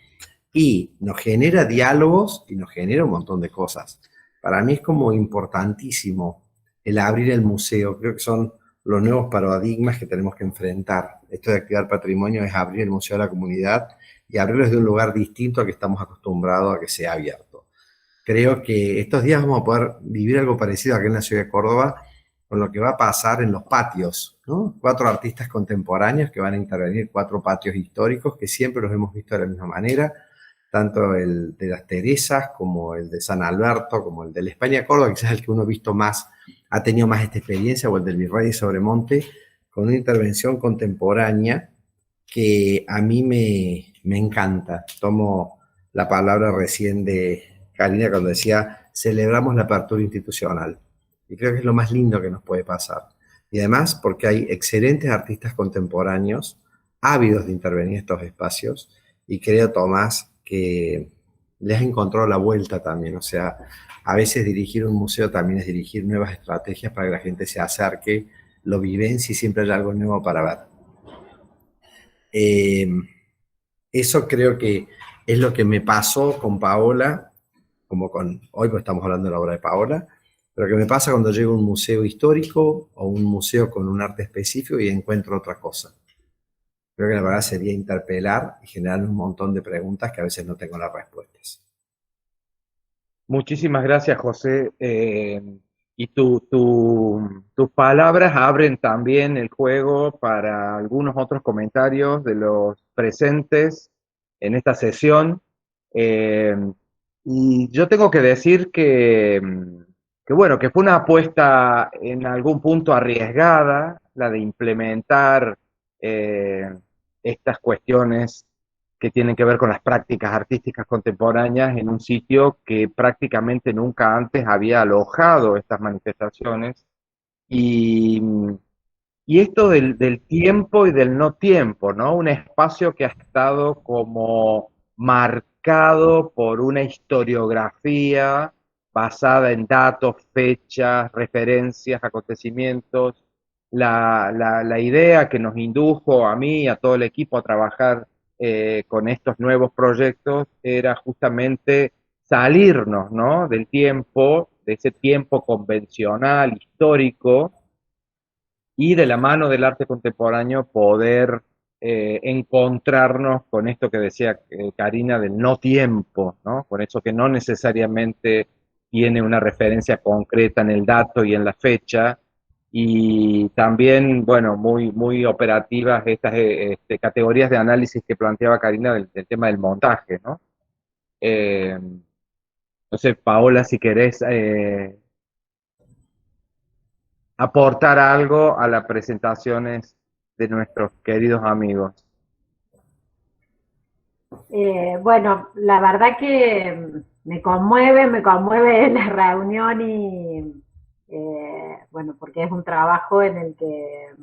y nos genera diálogos y nos genera un montón de cosas. Para mí es como importantísimo el abrir el museo. Creo que son los nuevos paradigmas que tenemos que enfrentar. Esto de activar patrimonio es abrir el museo a la comunidad y abrirlo desde un lugar distinto al que estamos acostumbrados a que sea abierto. Creo que estos días vamos a poder vivir algo parecido aquí en la ciudad de Córdoba, con lo que va a pasar en los patios, ¿no? 4 artistas contemporáneos que van a intervenir, 4 patios históricos que siempre los hemos visto de la misma manera, tanto el de las Teresas como el de San Alberto, como el de la España Córdoba, quizás el que uno ha visto más, ha tenido más esta experiencia, o el del Virrey de Sobremonte, con una intervención contemporánea que a mí me encanta. Tomo la palabra recién de Karina cuando decía, celebramos la apertura institucional. Y creo que es lo más lindo que nos puede pasar. Y además porque hay excelentes artistas contemporáneos, ávidos de intervenir en estos espacios, y creo, Tomás, que le has encontrado la vuelta también. O sea, a veces dirigir un museo también es dirigir nuevas estrategias para que la gente se acerque, lo vivencie y siempre haya algo nuevo para ver. Eso creo que es lo que me pasó con Paola, como con hoy, pues estamos hablando de la obra de Paola, pero que me pasa cuando llego a un museo histórico o un museo con un arte específico y encuentro otra cosa. Creo que la verdad sería interpelar y generar un montón de preguntas que a veces no tengo las respuestas. Muchísimas gracias, José. Y tus palabras abren también el juego para algunos otros comentarios de los presentes en esta sesión. Eh, y yo tengo que decir que, bueno, que fue una apuesta en algún punto arriesgada, la de implementar estas cuestiones que tienen que ver con las prácticas artísticas contemporáneas en un sitio que prácticamente nunca antes había alojado estas manifestaciones. Y, y esto del tiempo y del no tiempo, ¿no? Un espacio que ha estado como marcado por una historiografía basada en datos, fechas, referencias, acontecimientos. La idea que nos indujo a mí y a todo el equipo a trabajar con estos nuevos proyectos era justamente salirnos, ¿no? Del tiempo, de ese tiempo convencional, histórico, y de la mano del arte contemporáneo poder encontrarnos con esto que decía Karina del no tiempo, ¿no? Con eso que no necesariamente tiene una referencia concreta en el dato y en la fecha, y también, bueno, muy operativas estas categorías de análisis que planteaba Karina del tema del montaje, ¿no? No sé, Paola, si querés aportar algo a las presentaciones de nuestros queridos amigos. Bueno, la verdad que me conmueve la reunión y, bueno, porque es un trabajo en el que,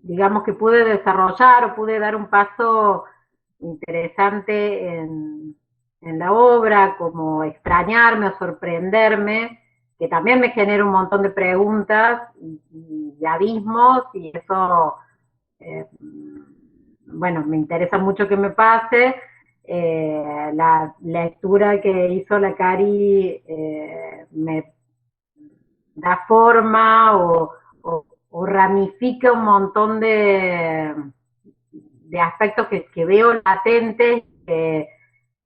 digamos que pude desarrollar o pude dar un paso interesante en la obra, como extrañarme o sorprenderme, que también me genera un montón de preguntas y abismos, y eso, bueno, me interesa mucho que me pase. La lectura que hizo la Cari me da forma o ramifica un montón de aspectos que veo latentes,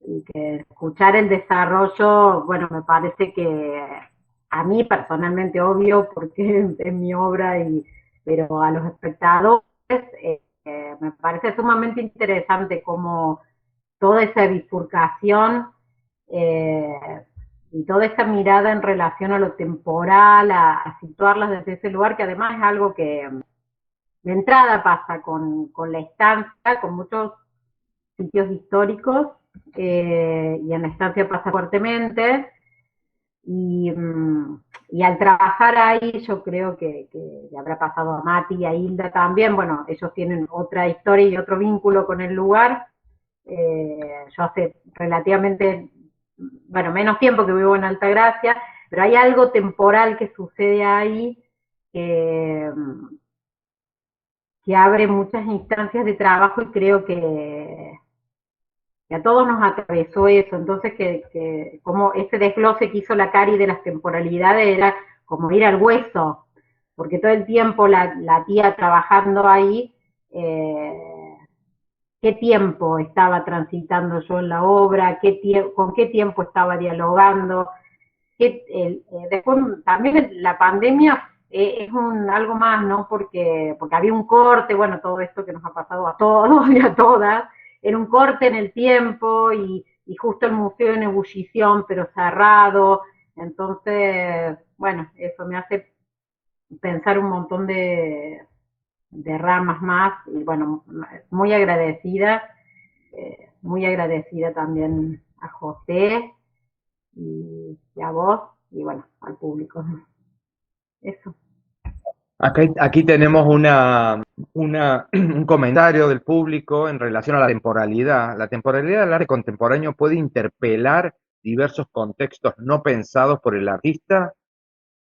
y que escuchar el desarrollo, bueno, me parece que a mí personalmente, obvio, porque es mi obra, pero a los espectadores me parece sumamente interesante cómo toda esa bifurcación y toda esta mirada en relación a lo temporal, a situarlas desde ese lugar, que además es algo que de entrada pasa con la estancia, con muchos sitios históricos, y en la estancia pasa fuertemente, y al trabajar ahí yo creo que le habrá pasado a Mati y a Hilda también. Bueno, ellos tienen otra historia y otro vínculo con el lugar. Yo hace relativamente, bueno, menos tiempo que vivo en Altagracia, pero hay algo temporal que sucede ahí que abre muchas instancias de trabajo, y creo que a todos nos atravesó eso. Entonces, como ese desglose que hizo la Cari de las temporalidades era como ir al hueso, porque todo el tiempo la tía trabajando ahí, qué tiempo estaba transitando yo en la obra, con qué tiempo estaba dialogando. Después también la pandemia es algo más, ¿no? Porque había un corte, bueno, todo esto que nos ha pasado a todos y a todas, era un corte en el tiempo, y justo el museo en ebullición, pero cerrado. Entonces, bueno, eso me hace pensar un montón de ramas más, y bueno, muy agradecida también a José y a vos, y bueno, al público. Eso. Aquí tenemos una un comentario del público en relación a la temporalidad. La temporalidad del arte contemporáneo puede interpelar diversos contextos no pensados por el artista.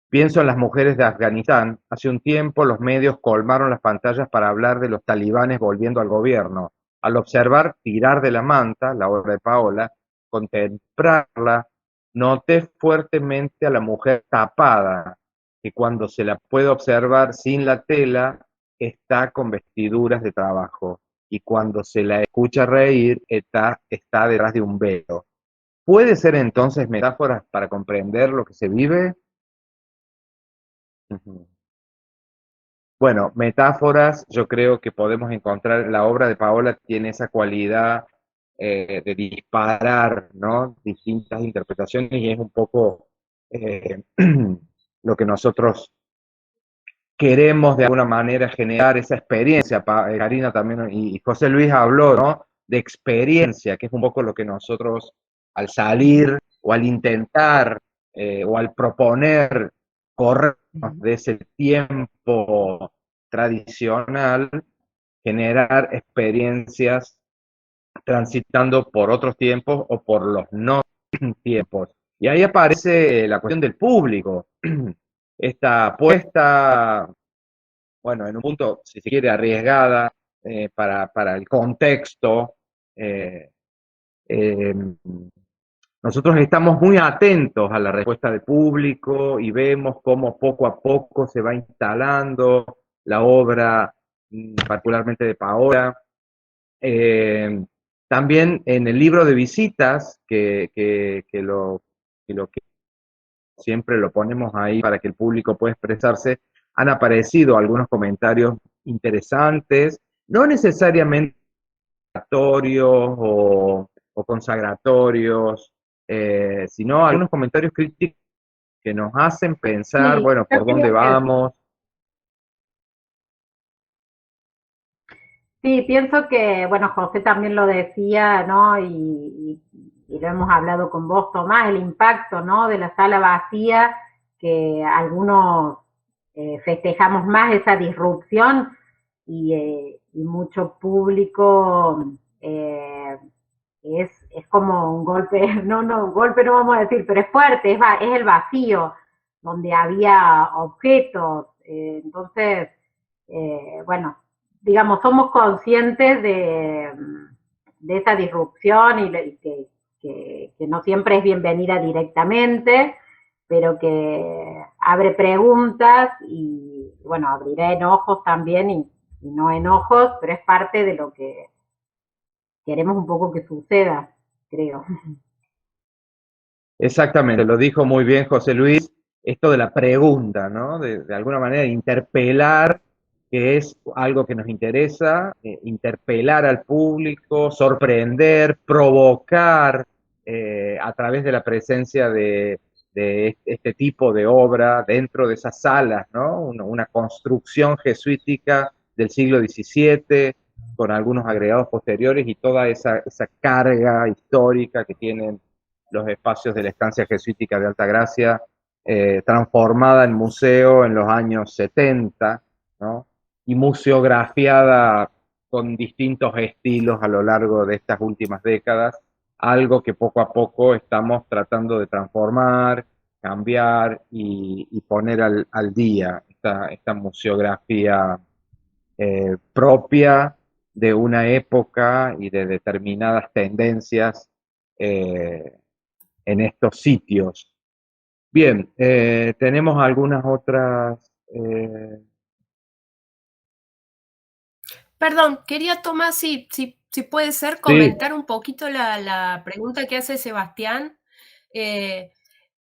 Pienso en las mujeres de Afganistán. Hace un tiempo los medios colmaron las pantallas para hablar de los talibanes volviendo al gobierno. Al observar Tirar de la manta, la obra de Paola, contemplarla, noté fuertemente a la mujer tapada, que cuando se la puede observar sin la tela, está con vestiduras de trabajo, y cuando se la escucha reír, está detrás de un velo. ¿Puede ser entonces metáforas para comprender lo que se vive? Ujú. Bueno, metáforas, yo creo que podemos encontrar, la obra de Paola tiene esa cualidad de disparar, ¿no? Distintas interpretaciones y es un poco eh, lo que nosotros queremos de alguna manera generar esa experiencia. Karina también y José Luis habló, ¿no? De experiencia, que es un poco lo que nosotros al salir o al intentar o al proponer correr de ese tiempo tradicional, generar experiencias transitando por otros tiempos o por los no tiempos. Y ahí aparece la cuestión del público. Esta apuesta, bueno, en un punto, si se quiere, arriesgada para el contexto. eh, eh, Nosotros estamos muy atentos a la respuesta del público y vemos cómo poco a poco se va instalando la obra, particularmente de Paola. Eh, También en el libro de visitas, que siempre lo ponemos ahí para que el público pueda expresarse, han aparecido algunos comentarios interesantes, no necesariamente o consagratorios, sino algunos comentarios críticos que nos hacen pensar, Sí, bueno, yo por dónde creo que vamos. sí, pienso que, bueno, José también lo decía, ¿no? Y lo hemos hablado con vos, Tomás, el impacto, ¿no? De la sala vacía, que algunos festejamos más esa disrupción y mucho público es como un golpe, un golpe no vamos a decir, pero es fuerte, es el vacío, donde había objetos, entonces, bueno, digamos, somos conscientes de esa disrupción y que no siempre es bienvenida directamente, pero que abre preguntas y, bueno, abrirá enojos también y no enojos, pero es parte de lo que queremos un poco que suceda, creo. Exactamente, lo dijo muy bien José Luis, esto de la pregunta, ¿no? De alguna manera interpelar, que es algo que nos interesa, interpelar al público, sorprender, provocar a través de la presencia de este tipo de obra dentro de esas salas, ¿no? Una construcción jesuítica del siglo XVII con algunos agregados posteriores y toda esa carga histórica que tienen los espacios de la estancia jesuítica de Altagracia, transformada en museo en los años 70, ¿no? Y museografiada con distintos estilos a lo largo de estas últimas décadas, algo que poco a poco estamos tratando de transformar, cambiar y poner al día esta museografía propia de una época y de determinadas tendencias en estos sitios. Bien, tenemos algunas otras... Perdón, quería Tomás, si puede ser, sí, comentar un poquito la pregunta que hace Sebastián. Eh,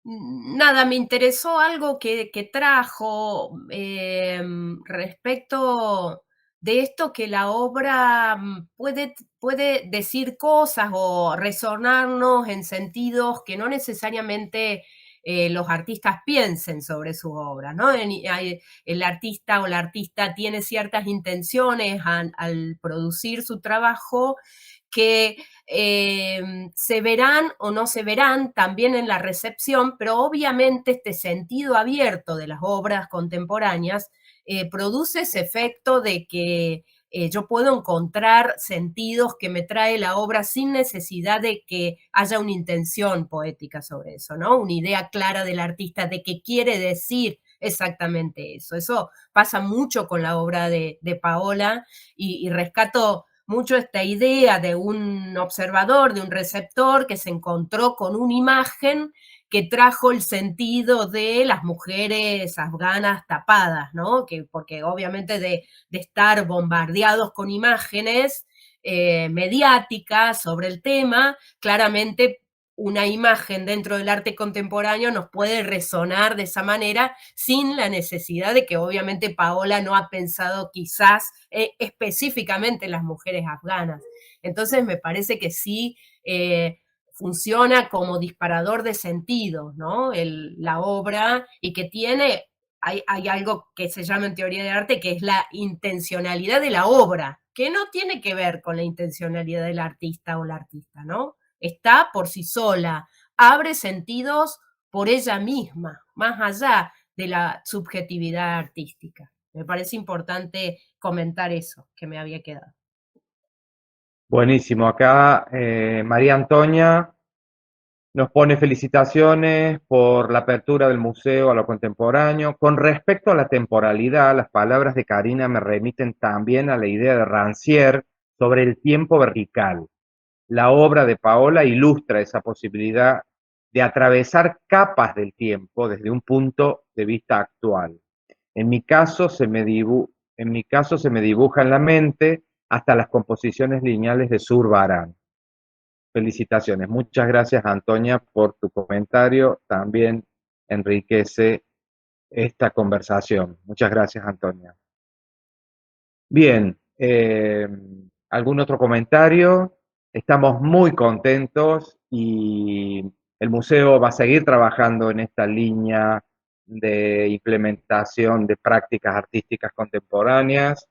Nada, me interesó algo que trajo respecto de esto que la obra puede decir cosas o resonarnos en sentidos que no necesariamente los artistas piensen sobre sus obras, ¿no? El artista o la artista tiene ciertas intenciones al producir su trabajo que se verán o no se verán también en la recepción, pero obviamente este sentido abierto de las obras contemporáneas produce ese efecto de que yo puedo encontrar sentidos que me trae la obra sin necesidad de que haya una intención poética sobre eso, ¿no? Una idea clara del artista de qué quiere decir exactamente eso. Eso pasa mucho con la obra de Paola y rescato mucho esta idea de un observador, de un receptor que se encontró con una imagen que trajo el sentido de las mujeres afganas tapadas, ¿no? Porque obviamente de estar bombardeados con imágenes mediáticas sobre el tema, claramente una imagen dentro del arte contemporáneo nos puede resonar de esa manera sin la necesidad de que obviamente Paola no ha pensado quizás específicamente en las mujeres afganas. Entonces me parece que sí funciona como disparador de sentidos, ¿no? La obra y que tiene, hay algo que se llama en teoría de arte que es la intencionalidad de la obra, que no tiene que ver con la intencionalidad del artista o la artista, ¿no? Está por sí sola, abre sentidos por ella misma, más allá de la subjetividad artística. Me parece importante comentar eso que me había quedado. Buenísimo. Acá María Antonia nos pone felicitaciones por la apertura del museo a lo contemporáneo. Con respecto a la temporalidad, las palabras de Karina me remiten también a la idea de Rancière sobre el tiempo vertical. La obra de Paola ilustra esa posibilidad de atravesar capas del tiempo desde un punto de vista actual. En mi caso se me dibuja en la mente hasta las composiciones lineales de Zurbarán. Felicitaciones. Muchas gracias, Antonia, por tu comentario. También enriquece esta conversación. Muchas gracias, Antonia. Bien, ¿algún otro comentario? Estamos muy contentos y el museo va a seguir trabajando en esta línea de implementación de prácticas artísticas contemporáneas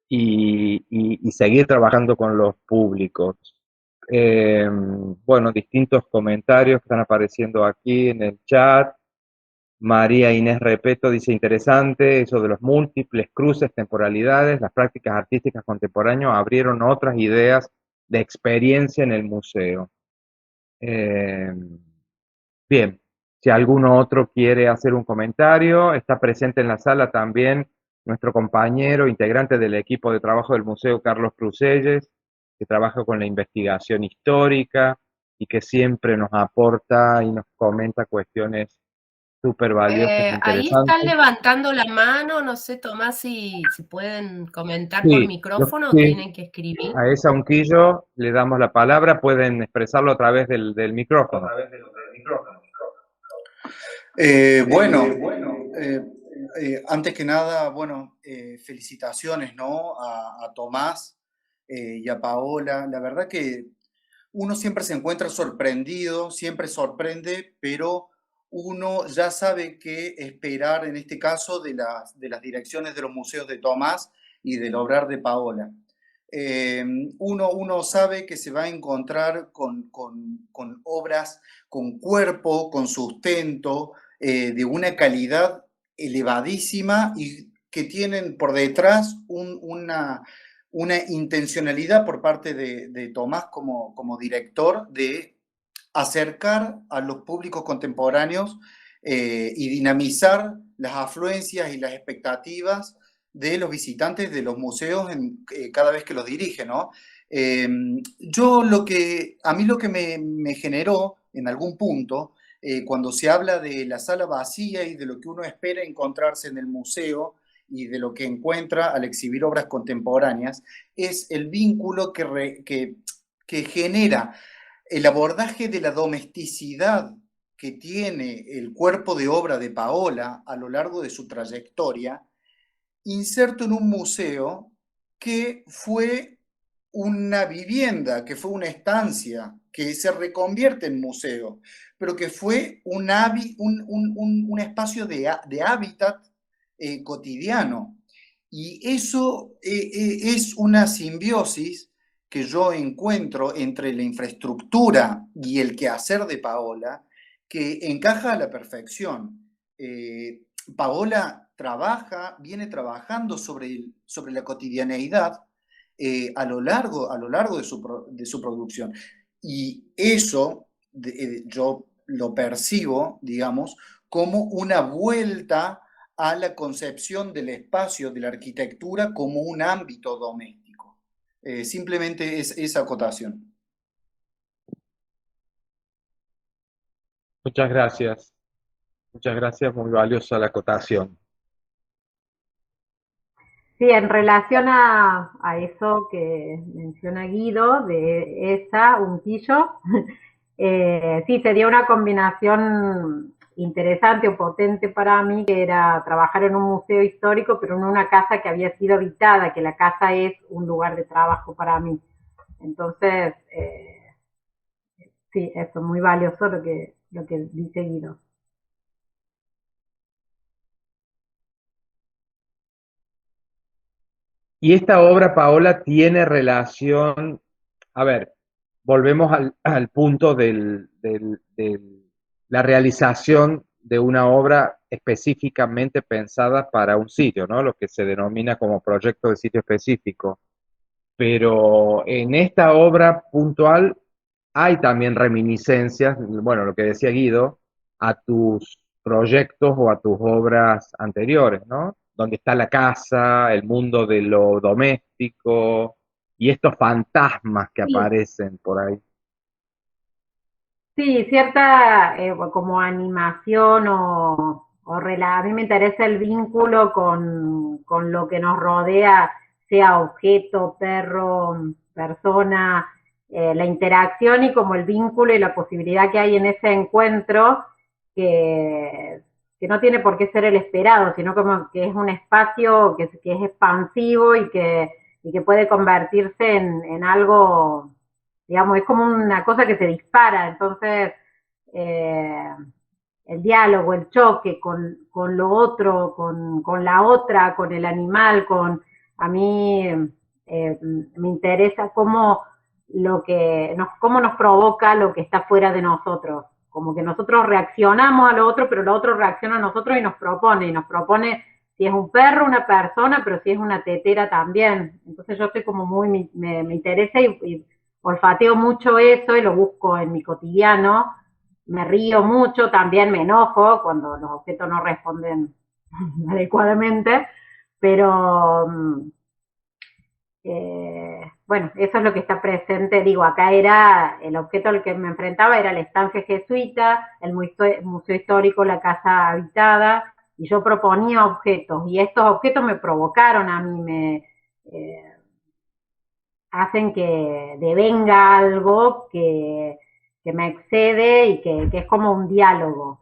y seguir trabajando con los públicos. Bueno, distintos comentarios que están apareciendo aquí en el chat. María Inés Repeto dice, interesante eso de los múltiples cruces, temporalidades, las prácticas artísticas contemporáneas abrieron otras ideas de experiencia en el museo. Bien, si alguno otro quiere hacer un comentario, está presente en la sala también nuestro compañero, integrante del equipo de trabajo del museo, Carlos Cruzelles, que trabaja con la investigación histórica y que siempre nos aporta y nos comenta cuestiones súper valiosas e Ahí están interesantes. levantando la mano, no sé, Tomás, si pueden comentar por Sí, micrófono o sí, tienen que escribir. a esa Unquillo le damos la palabra, pueden expresarlo a través del micrófono. Antes que nada, bueno, felicitaciones, ¿no? A Tomás y a Paola. La verdad que uno siempre se encuentra sorprendido, siempre sorprende, pero uno ya sabe qué esperar en este caso de las direcciones de los museos de Tomás y del obrar de Paola. Uno sabe que se va a encontrar con obras con cuerpo, con sustento, de una calidad elevadísima y que tienen por detrás una intencionalidad por parte de Tomás como director de acercar a los públicos contemporáneos y dinamizar las afluencias y las expectativas de los visitantes de los museos cada vez que los dirige, ¿no? A mí lo que me generó en algún punto, cuando se habla de la sala vacía y de lo que uno espera encontrarse en el museo y de lo que encuentra al exhibir obras contemporáneas, es el vínculo que genera el abordaje de la domesticidad que tiene el cuerpo de obra de Paola a lo largo de su trayectoria, inserto en un museo que fue una vivienda, que fue una estancia, que se reconvierte en museo, pero que fue un espacio de hábitat cotidiano. Y eso es una simbiosis que yo encuentro entre la infraestructura y el quehacer de Paola, que encaja a la perfección. Paola viene trabajando sobre la cotidianeidad a lo largo de su producción. Y eso yo lo percibo, digamos, como una vuelta a la concepción del espacio, de la arquitectura, como un ámbito doméstico. Simplemente es esa acotación. Muchas gracias. Muchas gracias, muy valiosa la acotación. Sí, en relación a eso que menciona Guido, de esa, Unquillo, sí, sería una combinación interesante o potente para mí, que era trabajar en un museo histórico, pero en una casa que había sido habitada, que la casa es un lugar de trabajo para mí. Entonces, sí, eso es muy valioso lo que dice Guido. Y esta obra, Paola, tiene relación, a ver, volvemos al punto de la realización de una obra específicamente pensada para un sitio, ¿no? Lo que se denomina como proyecto de sitio específico. Pero en esta obra puntual hay también reminiscencias, bueno, lo que decía Guido, a tus proyectos o a tus obras anteriores, ¿no? Donde está la casa, el mundo de lo doméstico y estos fantasmas que Sí, aparecen por ahí. sí, cierta como animación a mí me interesa el vínculo con lo que nos rodea, sea objeto, perro, persona, la interacción y como el vínculo y la posibilidad que hay en ese encuentro que, que no tiene por qué ser el esperado, sino como que es un espacio que es expansivo y que puede convertirse en algo, digamos, es como una cosa que se dispara, entonces eh, el diálogo, el choque con lo otro, con la otra, con el animal, a mí me interesa cómo nos provoca lo que está fuera de nosotros, como que nosotros reaccionamos a lo otro, pero lo otro reacciona a nosotros y nos propone si es un perro, una persona, pero si es una tetera también. Entonces yo estoy como me interesa y olfateo mucho eso y lo busco en mi cotidiano. Me río mucho, también me enojo cuando los objetos no responden adecuadamente, pero bueno, eso es lo que está presente. Digo, acá era el objeto al que me enfrentaba, era la estancia jesuita, el museo histórico, la casa habitada, y yo proponía objetos, y estos objetos me provocaron a mí, eh, hacen que devenga algo que me excede y que es como un diálogo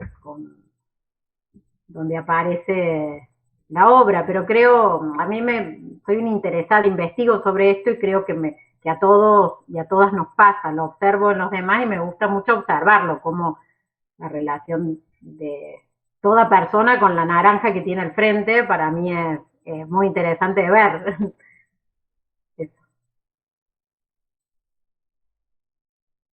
donde aparece la obra, pero soy una interesada, investigo sobre esto y creo que a todos y a todas nos pasa, lo observo en los demás y me gusta mucho observarlo, como la relación de toda persona con la naranja que tiene al frente, para mí es muy interesante de ver.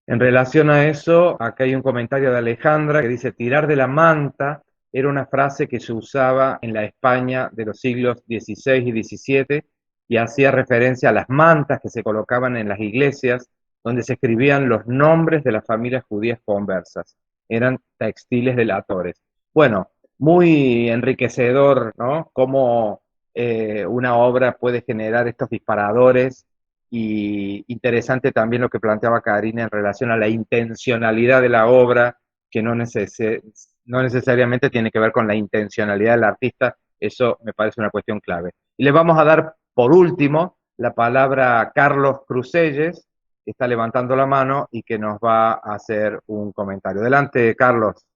En relación a eso, acá hay un comentario de Alejandra que dice, tirar de la manta era una frase que se usaba en la España de los siglos XVI y XVII y hacía referencia a las mantas que se colocaban en las iglesias donde se escribían los nombres de las familias judías conversas. Eran textiles delatores. Bueno, muy enriquecedor, ¿no? Cómo una obra puede generar estos disparadores y interesante también lo que planteaba Karina en relación a la intencionalidad de la obra, que no necesariamente tiene que ver con la intencionalidad del artista, eso me parece una cuestión clave. Y le vamos a dar, por último, la palabra a Carlos Crucelles, que está levantando la mano y que nos va a hacer un comentario. Adelante, Carlos.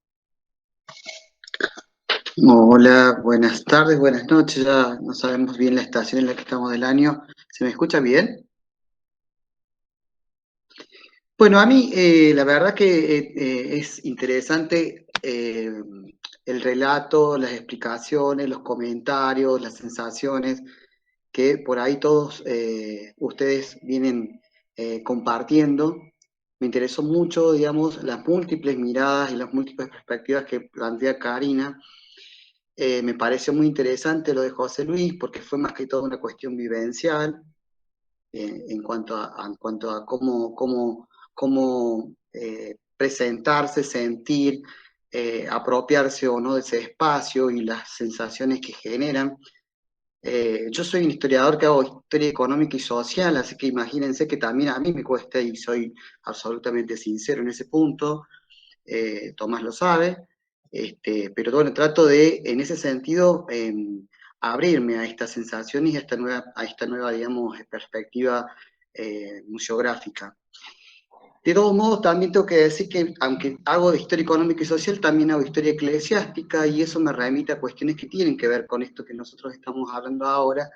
Hola, buenas tardes, buenas noches. Ya no sabemos bien la estación en la que estamos del año. ¿Se me escucha bien? Bueno, a mí la verdad que es interesante el relato, las explicaciones, los comentarios, las sensaciones que por ahí todos ustedes vienen compartiendo. Me interesó mucho, digamos, las múltiples miradas y las múltiples perspectivas que plantea Karina. Me pareció muy interesante lo de José Luis, porque fue más que todo una cuestión vivencial, en cuanto a cómo presentarse, sentir, apropiarse o no de ese espacio y las sensaciones que generan. Yo soy un historiador que hago historia económica y social, así que imagínense que también a mí me cuesta, y soy absolutamente sincero en ese punto. Tomás lo sabe, pero bueno, trato de, en ese sentido, abrirme a estas sensaciones y a esta nueva, digamos, perspectiva museográfica. De todos modos, también tengo que decir que, aunque hago de historia económica y social, también hago historia eclesiástica, y eso me remite a cuestiones que tienen que ver con esto que nosotros estamos hablando ahora,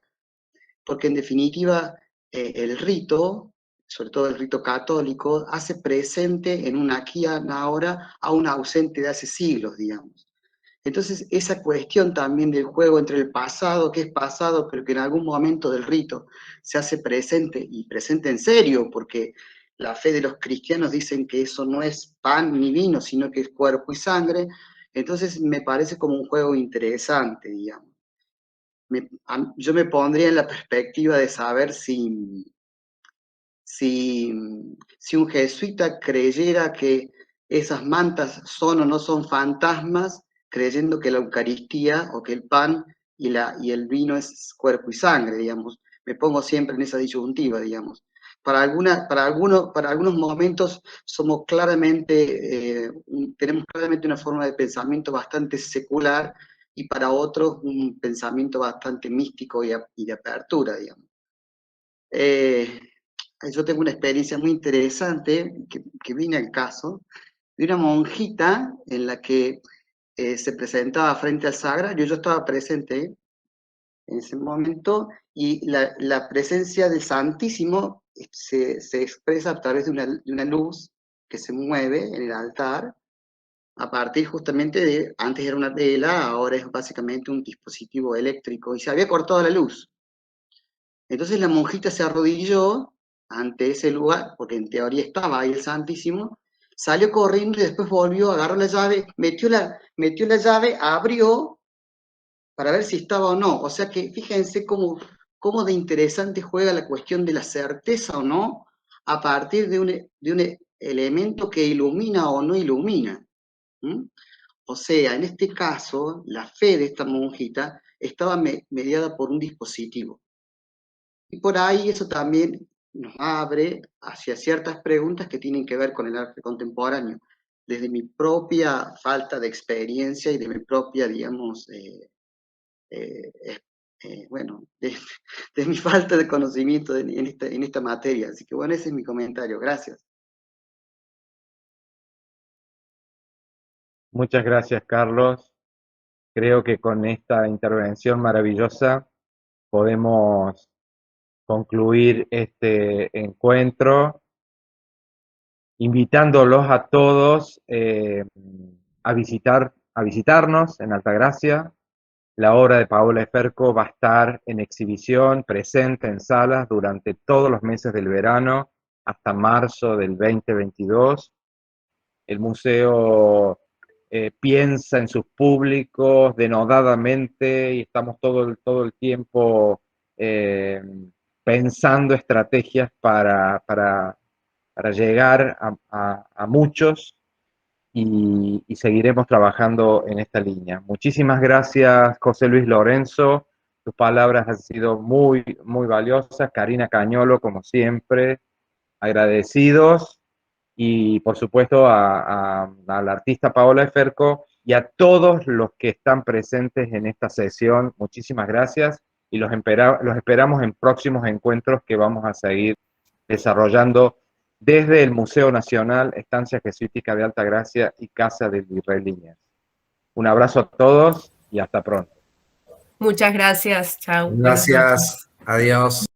porque en definitiva el rito, sobre todo el rito católico, hace presente en un aquí y un ahora a un ausente de hace siglos, digamos. Entonces, esa cuestión también del juego entre el pasado, que es pasado, pero que en algún momento del rito se hace presente, y presente en serio, porque la fe de los cristianos dicen que eso no es pan ni vino, sino que es cuerpo y sangre. Entonces, me parece como un juego interesante, digamos. Yo me pondría en la perspectiva de saber si un jesuita creyera que esas mantas son o no son fantasmas, creyendo que la Eucaristía o que el pan y el vino es cuerpo y sangre, digamos. Me pongo siempre en esa disyuntiva, digamos. Para algunos momentos somos claramente, tenemos claramente una forma de pensamiento bastante secular, y para otros un pensamiento bastante místico y de apertura, digamos. Yo tengo una experiencia muy interesante que viene al caso de una monjita en la que se presentaba frente al sagrario. Yo estaba presente en ese momento, y la presencia del Santísimo se expresa a través de una luz que se mueve en el altar, a partir justamente de, antes era una vela, ahora es básicamente un dispositivo eléctrico, y se había cortado la luz. Entonces la monjita se arrodilló ante ese lugar, porque en teoría estaba ahí el Santísimo, salió corriendo y después volvió, agarró la llave, metió la llave, abrió para ver si estaba o no. O sea que fíjense cómo de interesante juega la cuestión de la certeza o no, a partir de un elemento que ilumina o no ilumina. ¿Mm? O sea, en este caso, la fe de esta monjita estaba mediada por un dispositivo. Y por ahí eso también nos abre hacia ciertas preguntas que tienen que ver con el arte contemporáneo. Desde mi propia falta de experiencia y de mi propia, digamos, bueno, de mi falta de conocimiento en esta materia. Así que bueno, ese es mi comentario. Gracias. Muchas gracias, Carlos. Creo que con esta intervención maravillosa podemos concluir este encuentro, invitándolos a todos a visitarnos en Altagracia. La obra de Paola Efferco va a estar en exhibición, presente en salas durante todos los meses del verano, hasta marzo del 2022. El museo piensa en sus públicos denodadamente, y estamos todo el tiempo pensando estrategias para llegar a muchos, y seguiremos trabajando en esta línea. Muchísimas gracias, José Luis Lorenzo. Tus palabras han sido muy, muy valiosas. Karina Cañolo, como siempre, agradecidos. Y por supuesto al artista Paola Efferco y a todos los que están presentes en esta sesión. Muchísimas gracias, y los esperamos en próximos encuentros que vamos a seguir desarrollando desde el Museo Nacional, Estancia Jesuítica de Altagracia y Casa del Virrey Liniers. Un abrazo a todos y hasta pronto. Muchas gracias. Chao. Gracias. Adiós.